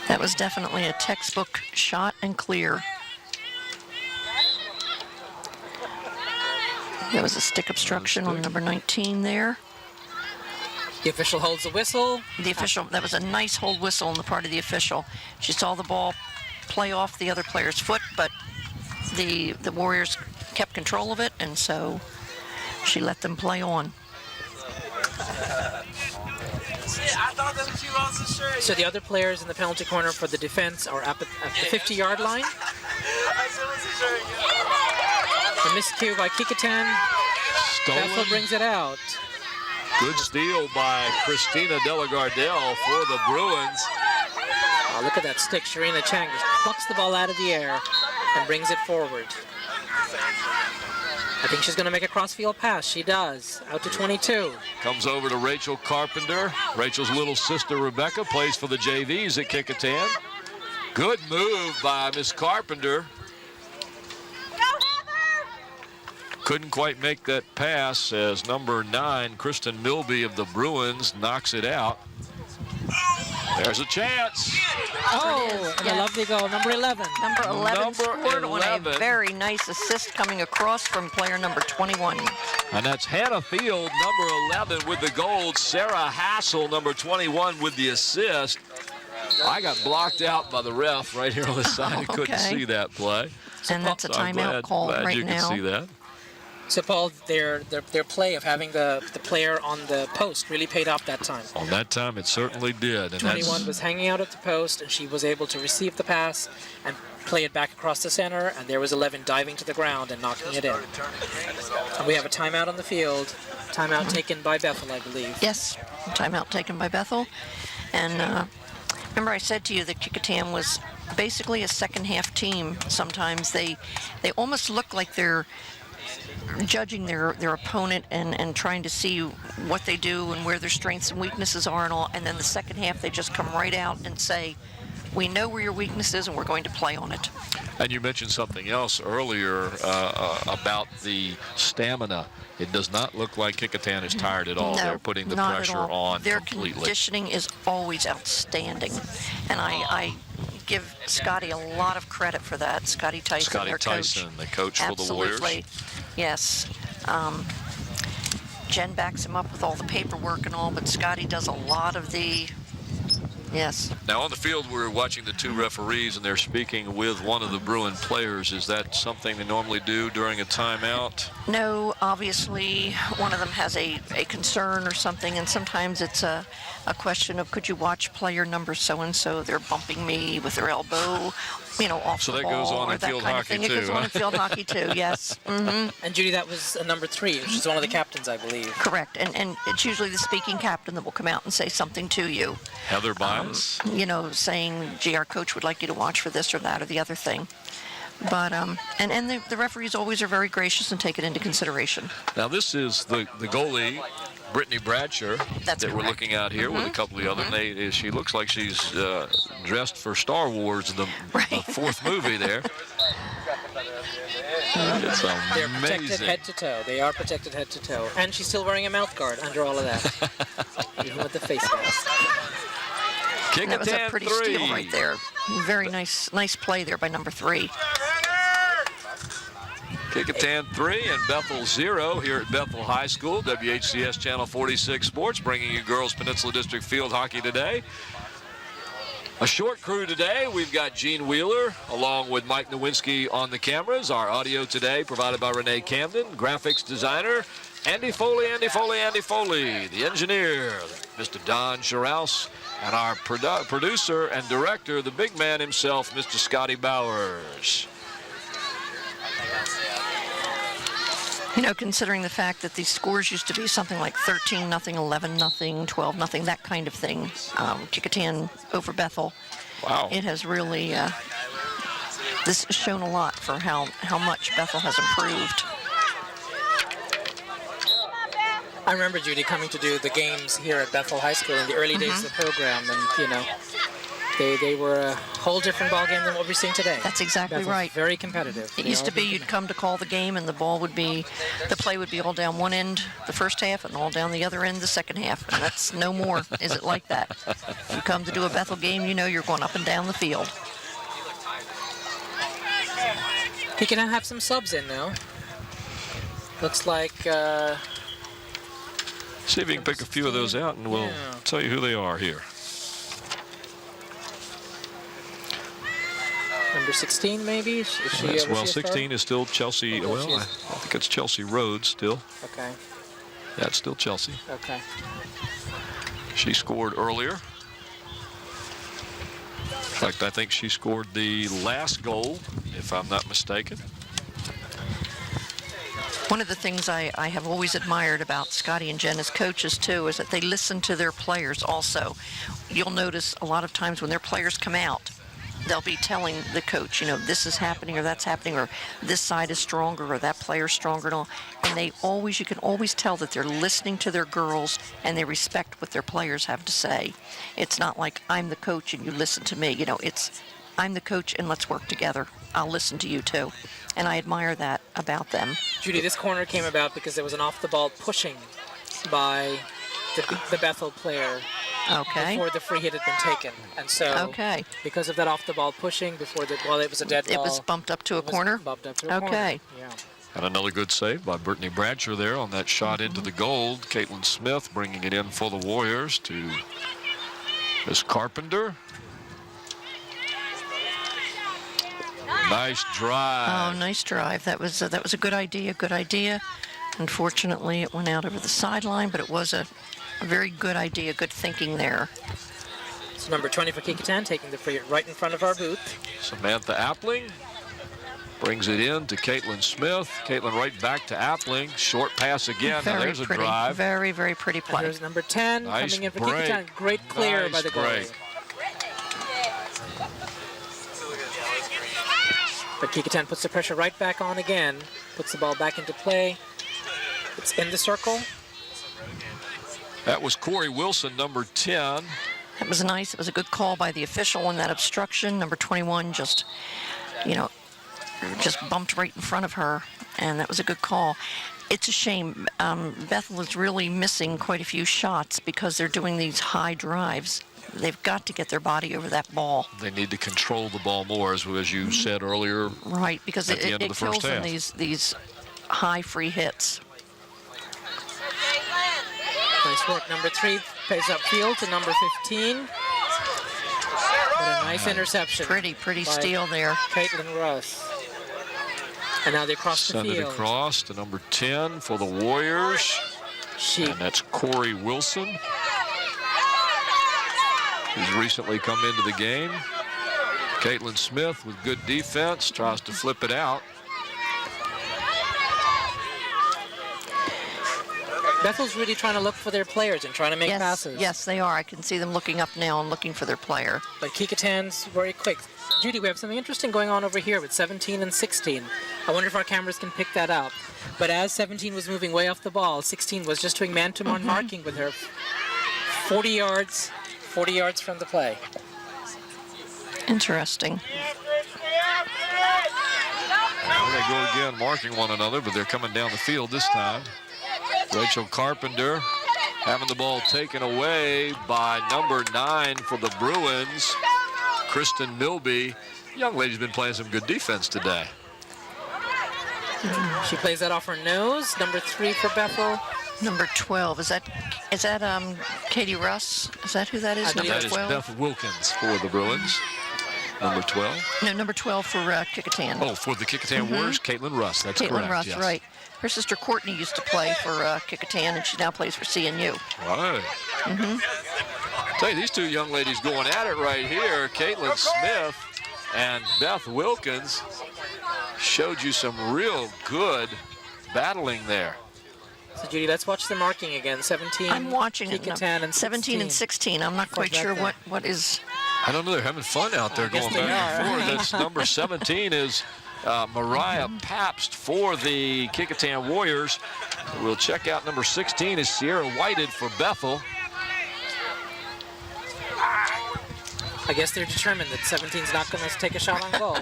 That was definitely a textbook shot and clear. There was a stick obstruction on number 19 there. The official holds the whistle. The official, that was a nice hold whistle on the part of the official. She saw the ball play off the other player's foot, but the Warriors kept control of it, and so she let them play on. So the other players in the penalty corner for the defense are up at the 50-yard line. A miscue by Kecoughtan. Bethel brings it out. Good steal by Christina Delagardelle for the Bruins. Oh, look at that stick. Sharina Chang just plucks the ball out of the air and brings it forward. I think she's going to make a crossfield pass. She does. Out to 22. Comes over to Rachel Carpenter. Rachel's little sister Rebecca plays for the JVs at Kecoughtan. Good move by Miss Carpenter. Couldn't quite make that pass as number 9, Kristen Milby of the Bruins, knocks it out. There's a chance. Oh, and a lovely goal. Number 11. Number 11 Number scored 11. on a very nice assist coming across from player number 21. And that's Hannah Field, number 11, with the goal. Sarah Hassel, number 21, with the assist. I got blocked out by the ref right here on the side. I couldn't see that play. And that's a timeout call glad right you now. can see that. So, Paul, their play of having the player on the post really paid off that time. On that time, it certainly did. And 21 was hanging out at the post, and she was able to receive the pass and play it back across the center, and there was 11 diving to the ground and knocking it in. And we have a timeout on the field. Timeout taken by Bethel, I believe. Yes, timeout taken by Bethel. And remember I said to you that Kecoughtan was basically a second-half team. Sometimes they almost look like they're judging their opponent and trying to see what they do and where their strengths and weaknesses are and all. And then the second half, they just come right out and say, we know where your weakness is and we're going to play on it. And you mentioned something else earlier about the stamina. It does not look like Kecoughtan is tired at all. No, They're putting the not pressure at all. on Their completely. conditioning is always outstanding. And I give Scotty a lot of credit for that. Scotty Tyson, Scotty their Tyson, coach. the coach for the Warriors. Absolutely. Yes. Jen backs him up with all the paperwork and all, but Scotty does a lot of the, yes. Now on the field, we're watching the two referees, and they're speaking with one of the Bruin players. Is that something they normally do during a timeout? No, obviously one of them has a concern or something, and sometimes it's a question of, could you watch player number so-and-so? They're bumping me with their elbow, off So the that ball. goes on or in that field kind of hockey thing. too, It goes on huh? in field hockey too, yes. Mm-hmm. And Judy, that was a number 3. She's one of the captains, I believe. Correct, and it's usually the speaking captain that will come out and say something to you. Heather Bynes? Saying, gee, our coach would like you to watch for this or that or the other thing. But, and the referees always are very gracious and take it into consideration. Now this is the goalie, Brittany Bradshaw, That's that we're correct. looking at here with a couple of the other. She looks like she's dressed for Star Wars, the fourth movie there. It's They're protected amazing. head to toe. They are protected head to toe. And she's still wearing a mouth guard under all of that. Even with the face mask. And that was a pretty 3. steal right there. Very nice play there by number 3. Kecoughtan 3 and Bethel 0 here at Bethel High School. WHCS Channel 46 Sports bringing you girls Peninsula District Field Hockey today. A short crew today. We've got Gene Wheeler along with Mike Nowinski on the cameras. Our audio today provided by Renee Camden. Graphics designer Andy Foley. The engineer, Mr. Don Sharaus. And our producer and director, the big man himself, Mr. Scotty Bowers. Considering the fact that these scores used to be something like 13-0, 11-0, 12-0, that kind of thing, Kecoughtan over Bethel. Wow. It has really, this has shown a lot for how much Bethel has improved. I remember, Judy, coming to do the games here at Bethel High School in the early days of the program, and, they were a whole different ballgame than what we're seeing today. That's exactly Bethel's right. Very competitive. It used to be you'd come to call the game and the play would be all down one end the first half and all down the other end the second half. And that's no more, is it like that? You come to do a Bethel game, you're going up and down the field. He can have some subs in now. Looks like See if you can pick a few of those out, and we'll tell you who they are here. number 16, maybe? Is she, Yes, well, was she a 16 is still Chelsea. Oh, Well, she I is. think it's Chelsea Rhodes still. Okay. That's still Chelsea. Okay. She scored earlier. In fact, I think she scored the last goal, if I'm not mistaken. One of the things I have always admired about Scotty and Jen as coaches, too, is that they listen to their players also. You'll notice a lot of times when their players come out, they'll be telling the coach, you know, this is happening or that's happening or this side is stronger or that player's stronger and all. And they always, you can always tell that they're listening to their girls and they respect what their players have to say. It's not like I'm the coach and you listen to me. You know, it's I'm the coach and let's work together. I'll listen to you too. And I admire that about them. Judy, this corner came about because there was an off-the-ball pushing by the Bethel player Okay. before the free hit had been taken. And so because of that off-the-ball pushing while it was a dead ball. It was bumped up to a corner? Bumped up to a corner. Okay. Yeah. And another good save by Brittany Bradshaw there on that shot into the goal. Caitlin Smith bringing it in for the Warriors to Miss Carpenter. Nice drive. Oh, nice drive. That was a good idea. Good idea. Unfortunately, it went out over the sideline, but it was a very good idea. Good thinking there. So number 20 for Kecoughtan taking the free hit right in front of our booth. Samantha Appling brings it in to Caitlin Smith. Caitlin right back to Appling. Short pass again. Now Very there's pretty. a drive. Very, very pretty And play. here's number 10 Nice coming in for break. Kecoughtan. Great clear Nice by the goalie. break. But Kecoughtan puts the pressure right back on again. Puts the ball back into play. It's in the circle. That was Corey Wilson, number 10. That was nice. It was a good call by the official on that obstruction. Number 21 just, you know, just bumped right in front of her, and that was a good call. It's a shame. Bethel is really missing quite a few shots because they're doing these high drives. They've got to get their body over that ball. They need to control the ball more, as you said earlier. Right, because At it the end of the first kills them half. these high free hits. Nice work. Number 3 pays upfield to number 15. But a nice interception. Pretty by steal there. Caitlin Russ. And now they cross Send the it field. across to number 10 for the Warriors. And that's Corey Wilson, who's recently come into the game. Caitlin Smith with good defense tries to flip it out. Bethel's really trying to look for their players and trying to make passes. Yes, they are. I can see them looking up now and looking for their player. But Kecoughtan's very quick. Judy, we have something interesting going on over here with 17 and 16. I wonder if our cameras can pick that up. But as 17 was moving way off the ball, 16 was just doing man-to-man marking with her 40 yards from the play. Interesting. There they go again, marking one another, but they're coming down the field this time. Rachel Carpenter having the ball taken away by number 9 for the Bruins, Kristen Milby. Young lady's been playing some good defense today. She plays that off her nose. Number 3 for Bethel. Number 12. Is that Katie Russ? Is that who that is? Number That is 12? Beth Wilkins for the Bruins. Number 12. No, number 12 for Kecoughtan. Oh, for the Kecoughtan Warriors, Caitlin Russ. That's Caitlin correct. Russ, yes. right. Her sister Courtney used to play for Kecoughtan, and she now plays for CNU. Right. Tell you, these two young ladies going at it right here. Caitlin Smith and Beth Wilkins showed you some real good battling there. So, Judy, let's watch the marking again. 17. I'm watching it. Kecoughtan and 17 and 16. I'm not quite sure what is. I don't know. They're having fun out there guess going they back and are. forth. That's number 17 is Mariah Pabst for the Kecoughtan Warriors. We'll check out number 16 is Sierra Whited for Bethel. I guess they're determined that 17's not going to take a shot on goal.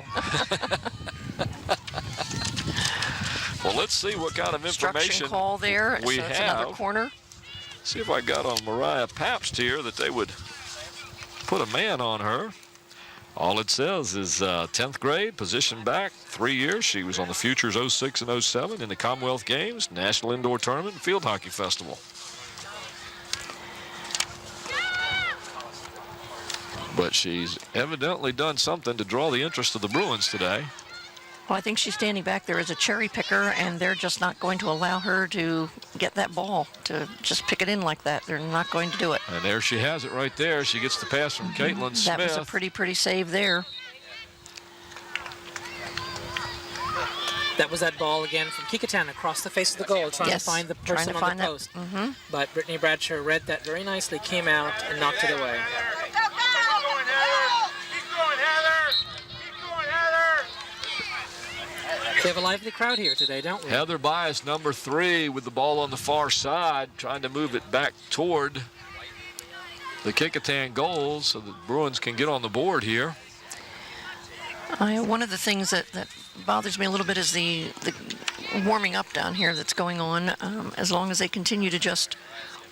Well, let's see what kind of Instruction information call there. we so it's another have. corner. See if I got on Mariah Pabst here that they would put a man on her. All it says is 10th grade, position back, 3 years. She was on the Futures 06 and 07 in the Commonwealth Games, National Indoor Tournament, and Field Hockey Festival. But she's evidently done something to draw the interest of the Bruins today. Well, I think she's standing back there as a cherry picker, and they're just not going to allow her to get that ball, to just pick it in like that. They're not going to do it. And there she has it right there. She gets the pass from Caitlin Smith. That was a pretty save there. That was that ball again from Kecoughtan across the face of the goal, trying to find the person on the post. But Brittany Bradshaw read that very nicely, came out, and knocked it away. We have a lively crowd here today, don't we? Heather Bias, number 3, with the ball on the far side, trying to move it back toward the Kecoughtan goals so the Bruins can get on the board here. One of the things that bothers me a little bit is the warming up down here that's going on. As long as they continue to just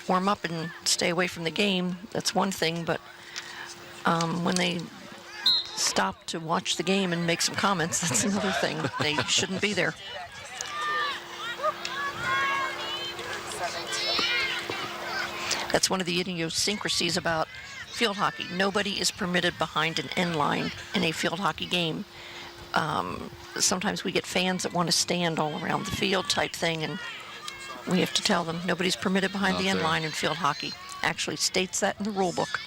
warm up and stay away from the game, that's one thing. But when they stop to watch the game and make some comments, that's another thing. They shouldn't be there. That's one of the idiosyncrasies about field hockey. Nobody is permitted behind an end line in a field hockey game. Sometimes we get fans that want to stand all around the field type thing, and we have to tell them nobody's permitted behind the end line in field hockey. Actually states that in the rule book.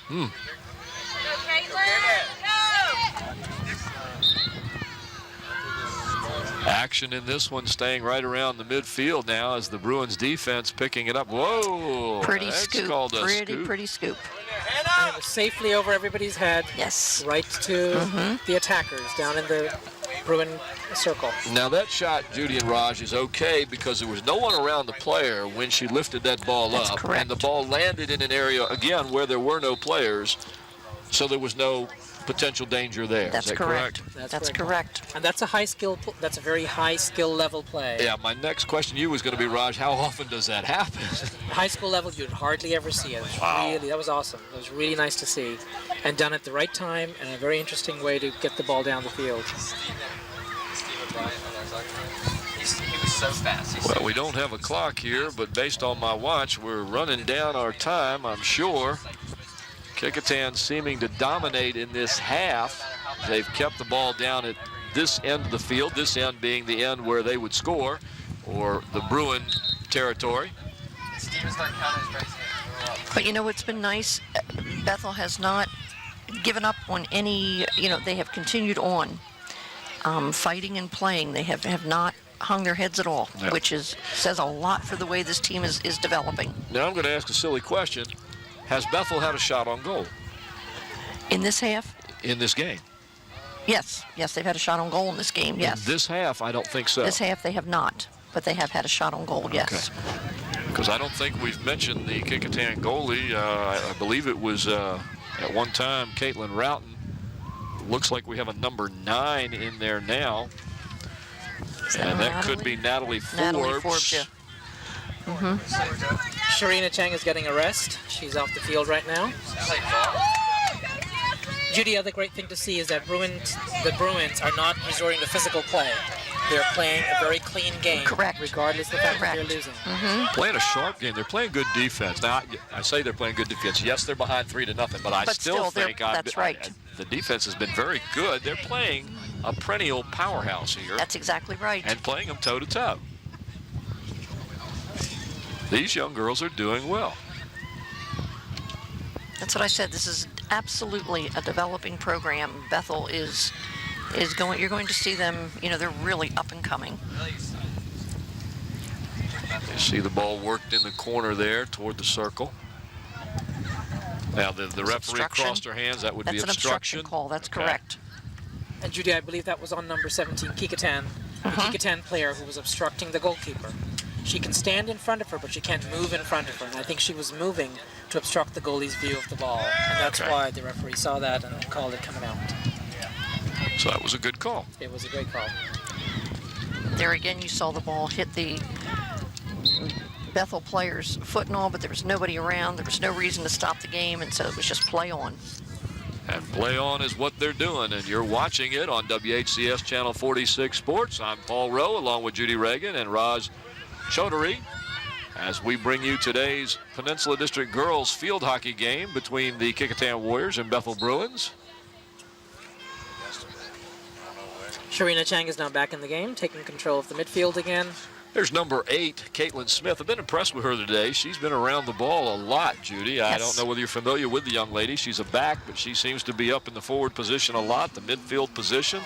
Action in this one staying right around the midfield now as the Bruins defense picking it up. Whoa! Pretty scoop. Called a Pretty scoop. And it was safely over everybody's head. Yes. Right to the attackers down in the Bruin circle. Now that shot, Judy and Raj, is okay because there was no one around the player when she lifted that ball That's up. correct. And the ball landed in an area, again, where there were no players, so there was no potential danger there. That's Is that correct. That's That's correct. correct. And that's a high skill. That's a very high skill level play. Yeah, my next question to you was going to be, Raj, how often does that happen? High school level, you'd hardly ever see it. That was awesome. It was really nice to see, and done at the right time and a very interesting way to get the ball down the field. He was so fast. Well, we don't have a clock here, but based on my watch, we're running down our time, I'm sure. Kecoughtan seeming to dominate in this half. They've kept the ball down at this end of the field, this end being the end where they would score, or the Bruin territory. But you know what's been nice? Bethel has not given up on any, they have continued on fighting and playing. They have not hung their heads at all, which says a lot for the way this team is developing. Now I'm going to ask a silly question. Has Bethel had a shot on goal? In this half? In this game? Yes, they've had a shot on goal in this game, yes. In this half, I don't think so. This half they have not, but they have had a shot on goal, yes. Because I don't think we've mentioned the Kecoughtan goalie. I believe it was at one time Caitlin Roughton. Looks like we have a number 9 in there now. And that could be Natalie Forbes. Natalie Forbes, yeah. Sharina Chang is getting a rest. She's off the field right now. Judy, the other great thing to see is that the Bruins are not resorting to physical play. They're playing a very clean game. Correct. Regardless of the fact that they're losing. Playing a sharp game. They're playing good defense. Now, I say they're playing good defense. Yes, they're behind 3-0, but I still think that's right. The defense has been very good. They're playing a perennial powerhouse here. That's exactly right. And playing them toe-to-toe. These young girls are doing well. That's what I said. This is absolutely a developing program. Bethel is going. You're going to see them. They're really up and coming. You see the ball worked in the corner there toward the circle. Now the referee crossed her hands. That would be obstruction. That's an obstruction call. That's correct. And Judy, I believe that was on number 17, Kecoughtan, the Kecoughtan player who was obstructing the goalkeeper. She can stand in front of her, but she can't move in front of her. And I think she was moving to obstruct the goalie's view of the ball. And that's why the referee saw that and called it coming out. So that was a good call. It was a great call. There again, you saw the ball hit the Bethel player's foot and all, but there was nobody around. There was no reason to stop the game, and so it was just play on. And play on is what they're doing, and you're watching it on WHCS Channel 46 Sports. I'm Paul Rowe, along with Judy Reagan and Raj Chaudhary, as we bring you today's Peninsula District girls field hockey game between the Kecoughtan Warriors and Bethel Bruins. Sharina Chang is now back in the game, taking control of the midfield again. There's number 8, Caitlin Smith. I've been impressed with her today. She's been around the ball a lot, Judy. Yes. I don't know whether you're familiar with the young lady. She's a back, but she seems to be up in the forward position a lot, the midfield position.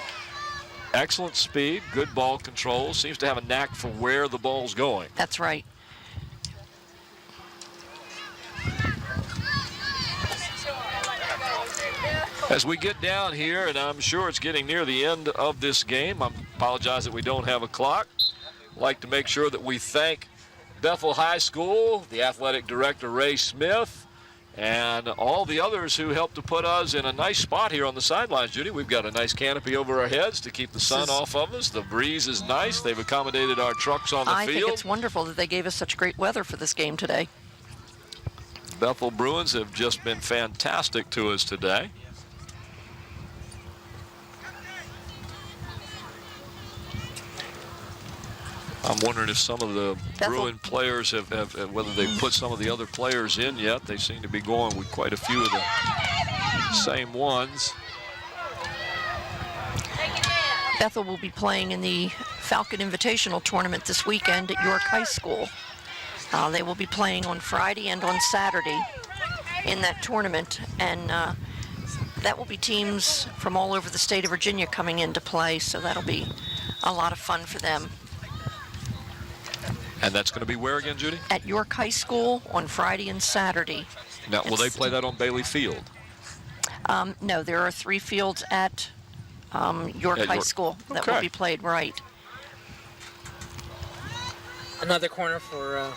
Excellent speed, good ball control. Seems to have a knack for where the ball's going. That's right. As we get down here, and I'm sure it's getting near the end of this game, I apologize that we don't have a clock. I'd like to make sure that we thank Bethel High School, the athletic director, Ray Smith, and all the others who helped to put us in a nice spot here on the sidelines, Judy. We've got a nice canopy over our heads to keep the sun off of us. The breeze is nice. They've accommodated our trucks on the field. I think it's wonderful that they gave us such great weather for this game today. Bethel Bruins have just been fantastic to us today. I'm wondering if some of the Bruin players have whether they've put some of the other players in yet. They seem to be going with quite a few of the same ones. Bethel will be playing in the Falcon Invitational Tournament this weekend at York High School. They will be playing on Friday and on Saturday in that tournament, and that will be teams from all over the state of Virginia coming in to play, so that'll be a lot of fun for them. And that's going to be where again, Judy? At York High School on Friday and Saturday. Now, will they play that on Bailey Field? No, there are 3 fields at York High School that will be played, right. Another corner for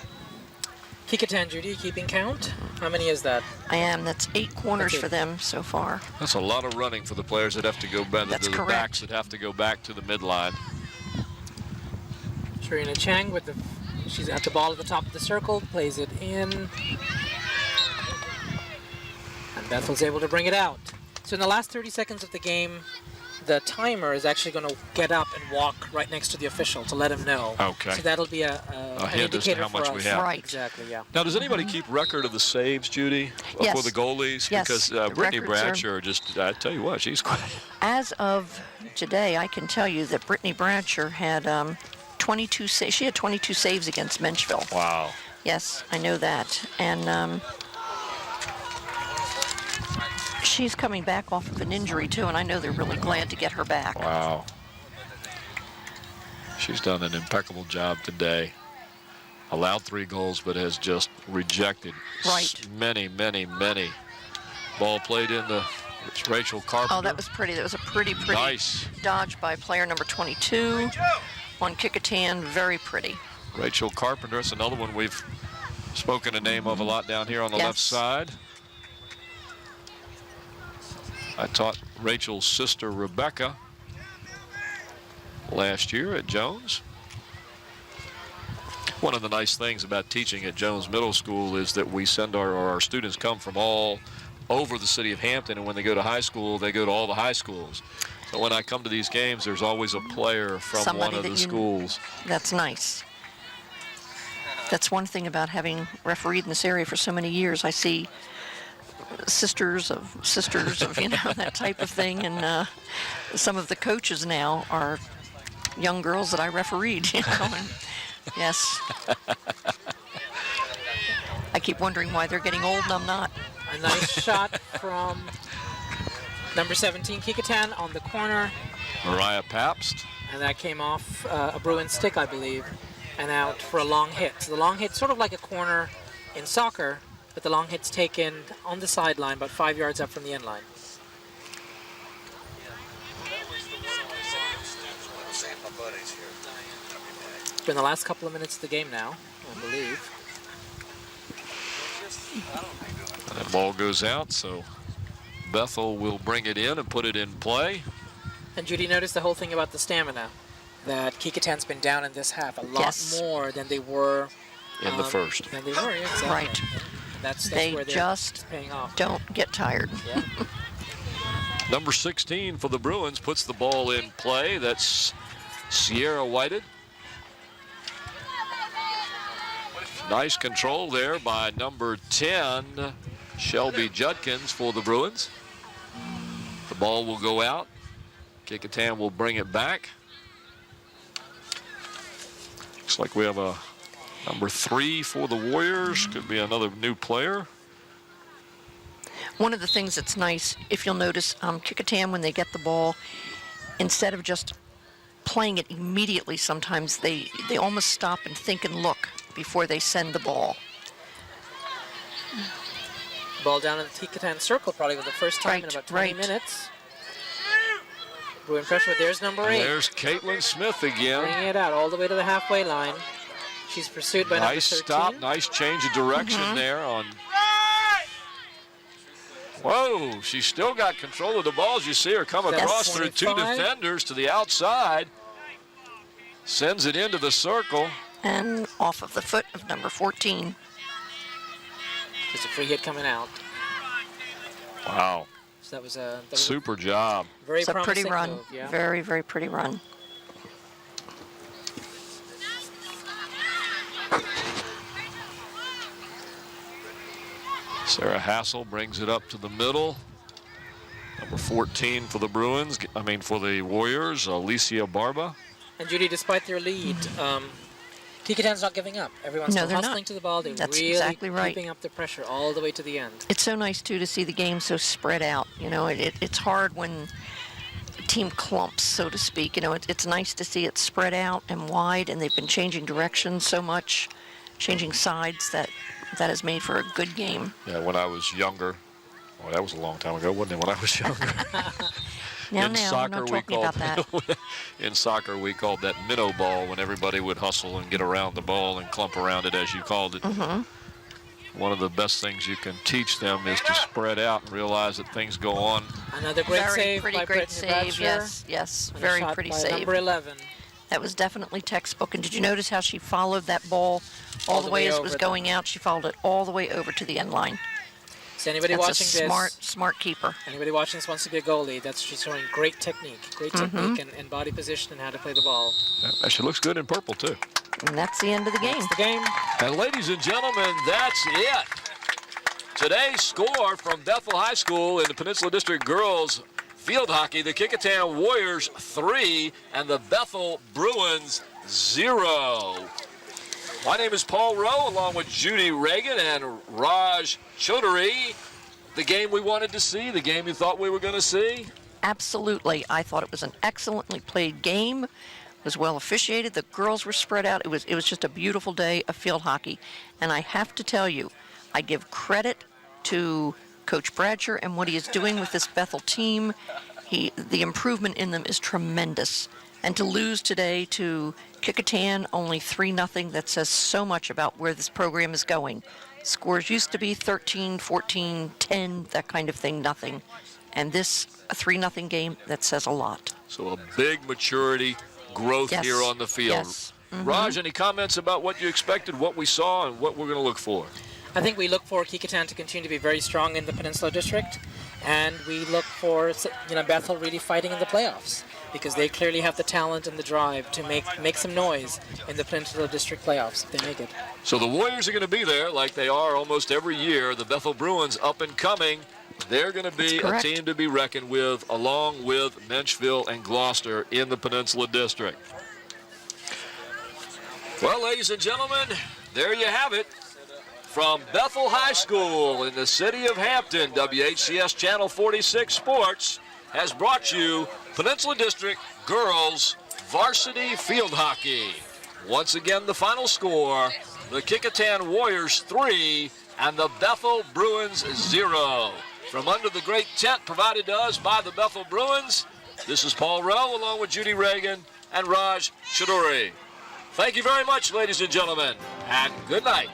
Kecoughtan, Judy, keeping count. How many is that? I am. That's 8 corners for them so far. That's a lot of running for the players that have to go back, That's the correct. backs that have to go back to the midline. Sharina Chang with the, she's at the ball at the top of the circle, plays it in. And Bethel's able to bring it out. So in the last 30 seconds of the game, the timer is actually going to get up and walk right next to the official to let him know. Okay. So that'll be an hint as to indicator how much for we us. have. Right. Exactly, yeah. Now, does anybody keep record of the saves, Judy, Yes. for the goalies? Yes, Because the Brittany records Bratcher just, I tell you what, she's quite... As of today, I can tell you that Brittany Bratcher had 22 saves. She had 22 saves against Menchville. Wow. Yes, I know that. And she's coming back off of an injury, too, and I know they're really glad to get her back. Wow. She's done an impeccable job today. Allowed 3 goals, but has just rejected many. Ball played into Rachel Carpenter. Oh, that was pretty. That was a pretty Nice. dodge by player number 22 on Kecoughtan. Very pretty. Rachel Carpenter, that's another one we've spoken the name of a lot down here on the left side. I taught Rachel's sister Rebecca last year at Jones. One of the nice things about teaching at Jones Middle School is that we send our students come from all over the city of Hampton, and when they go to high school, they go to all the high schools. So when I come to these games, there's always a player from one of the schools. That's nice. That's one thing about having refereed in this area for so many years. I see sisters of, you know, that type of thing. And some of the coaches now are young girls that I refereed, you know. And yes. I keep wondering why they're getting old and I'm not. A nice shot from number 17, Kecoughtan, on the corner. Mariah Pabst. And that came off a Bruin stick, I believe, and out for a long hit. So the long hit, sort of like a corner in soccer, but the long hit's taken on the sideline, about 5 yards up from the end line. It's been the last couple of minutes of the game now, I believe. And that ball goes out, so Bethel will bring it in and put it in play. And Judy, noticed the whole thing about the stamina, that Kecoughtan's been down in this half a lot more than they were in the first. Than they were, exactly. Right. That's they where they're just paying off. don't get tired. Yeah. Number 16 for the Bruins puts the ball in play. That's Sierra Whited. Nice control there by number 10, Shelby Judkins for the Bruins. The ball will go out. Kecoughtan will bring it back. Looks like we have a number 3 for the Warriors. Could be another new player. One of the things that's nice, if you'll notice, Kecoughtan, when they get the ball, instead of just playing it immediately, sometimes they almost stop and think and look before they send the ball. Ball down in the Kecoughtan circle, probably for the first time in about 20 minutes. Bruin pressure, but there's number 8. There's Caitlin Smith again. Bringing it out all the way to the halfway line. She's pursued by number 13. Nice stop, nice change of direction there on... Whoa, she's still got control of the ball. As you see her come across through 2 defenders to the outside. Sends it into the circle. And off of the foot of number 14. Just a free hit coming out. Wow. So that was a super job. Very it's a pretty run. Move, yeah. Very, very pretty run. Sarah Hassel brings it up to the middle. Number 14 for the Bruins, for the Warriors, Alicia Barba. And Judy, despite their lead, Kecoughtan's not giving up. Everyone's still hustling to the ball. They're really exactly right. keeping up the pressure all the way to the end. It's so nice, too, to see the game so spread out. You know, it's hard when a team clumps, so to speak. You know, it's nice to see it spread out and wide, and they've been changing directions so much, changing sides, that has made for a good game. Yeah, when I was younger, well, that was a long time ago, wasn't it, when I was younger? Now, we're not talking about that. In soccer, we called that minnow ball when everybody would hustle and get around the ball and clump around it, as you called it. One of the best things you can teach them is to spread out and realize that things go on. Another great save by great Brittany save, Bradshaw. yes, very pretty save. Number 11. That was definitely textbook. And did you notice how she followed that ball all the way as it was going out? She followed it all the way over to the end line. So anybody watching this, smart keeper. Anybody watching this wants to be a goalie. She's showing great technique and body position and how to play the ball. Yeah, she looks good in purple too. And that's the end of the game. That's the game. And ladies and gentlemen, that's it. Today's score from Bethel High School in the Peninsula District Girls Field Hockey: the Kecoughtan Warriors 3 and the Bethel Bruins 0. My name is Paul Rowe, along with Judy Reagan and Raj Chaudhary. The game we wanted to see, the game you thought we were going to see? Absolutely. I thought it was an excellently played game. It was well officiated. The girls were spread out. It was just a beautiful day of field hockey. And I have to tell you, I give credit to Coach Bradshaw and what he is doing with this Bethel team. The improvement in them is tremendous. And to lose today to Kecoughtan, only 3-0, that says so much about where this program is going. Scores used to be 13, 14, 10, that kind of thing, nothing. And this, a 3-0 game, that says a lot. So a big maturity growth here on the field. Yes. Raj, any comments about what you expected, what we saw, and what we're going to look for? I think we look for Kecoughtan to continue to be very strong in the Peninsula District, and we look for Bethel really fighting in the playoffs, because they clearly have the talent and the drive to make some noise in the Peninsula District playoffs if they make it. So the Warriors are going to be there like they are almost every year. The Bethel Bruins up and coming. They're going to be a team to be reckoned with, along with Menchville and Gloucester in the Peninsula District. Well, ladies and gentlemen, there you have it. From Bethel High School in the city of Hampton, WHCS Channel 46 Sports has brought you Peninsula District Girls Varsity Field Hockey. Once again, the final score, the Kecoughtan Warriors 3 and the Bethel Bruins 0. From under the great tent provided to us by the Bethel Bruins, this is Paul Rowe along with Judy Reagan and Raj Chaudhary. Thank you very much, ladies and gentlemen, and good night.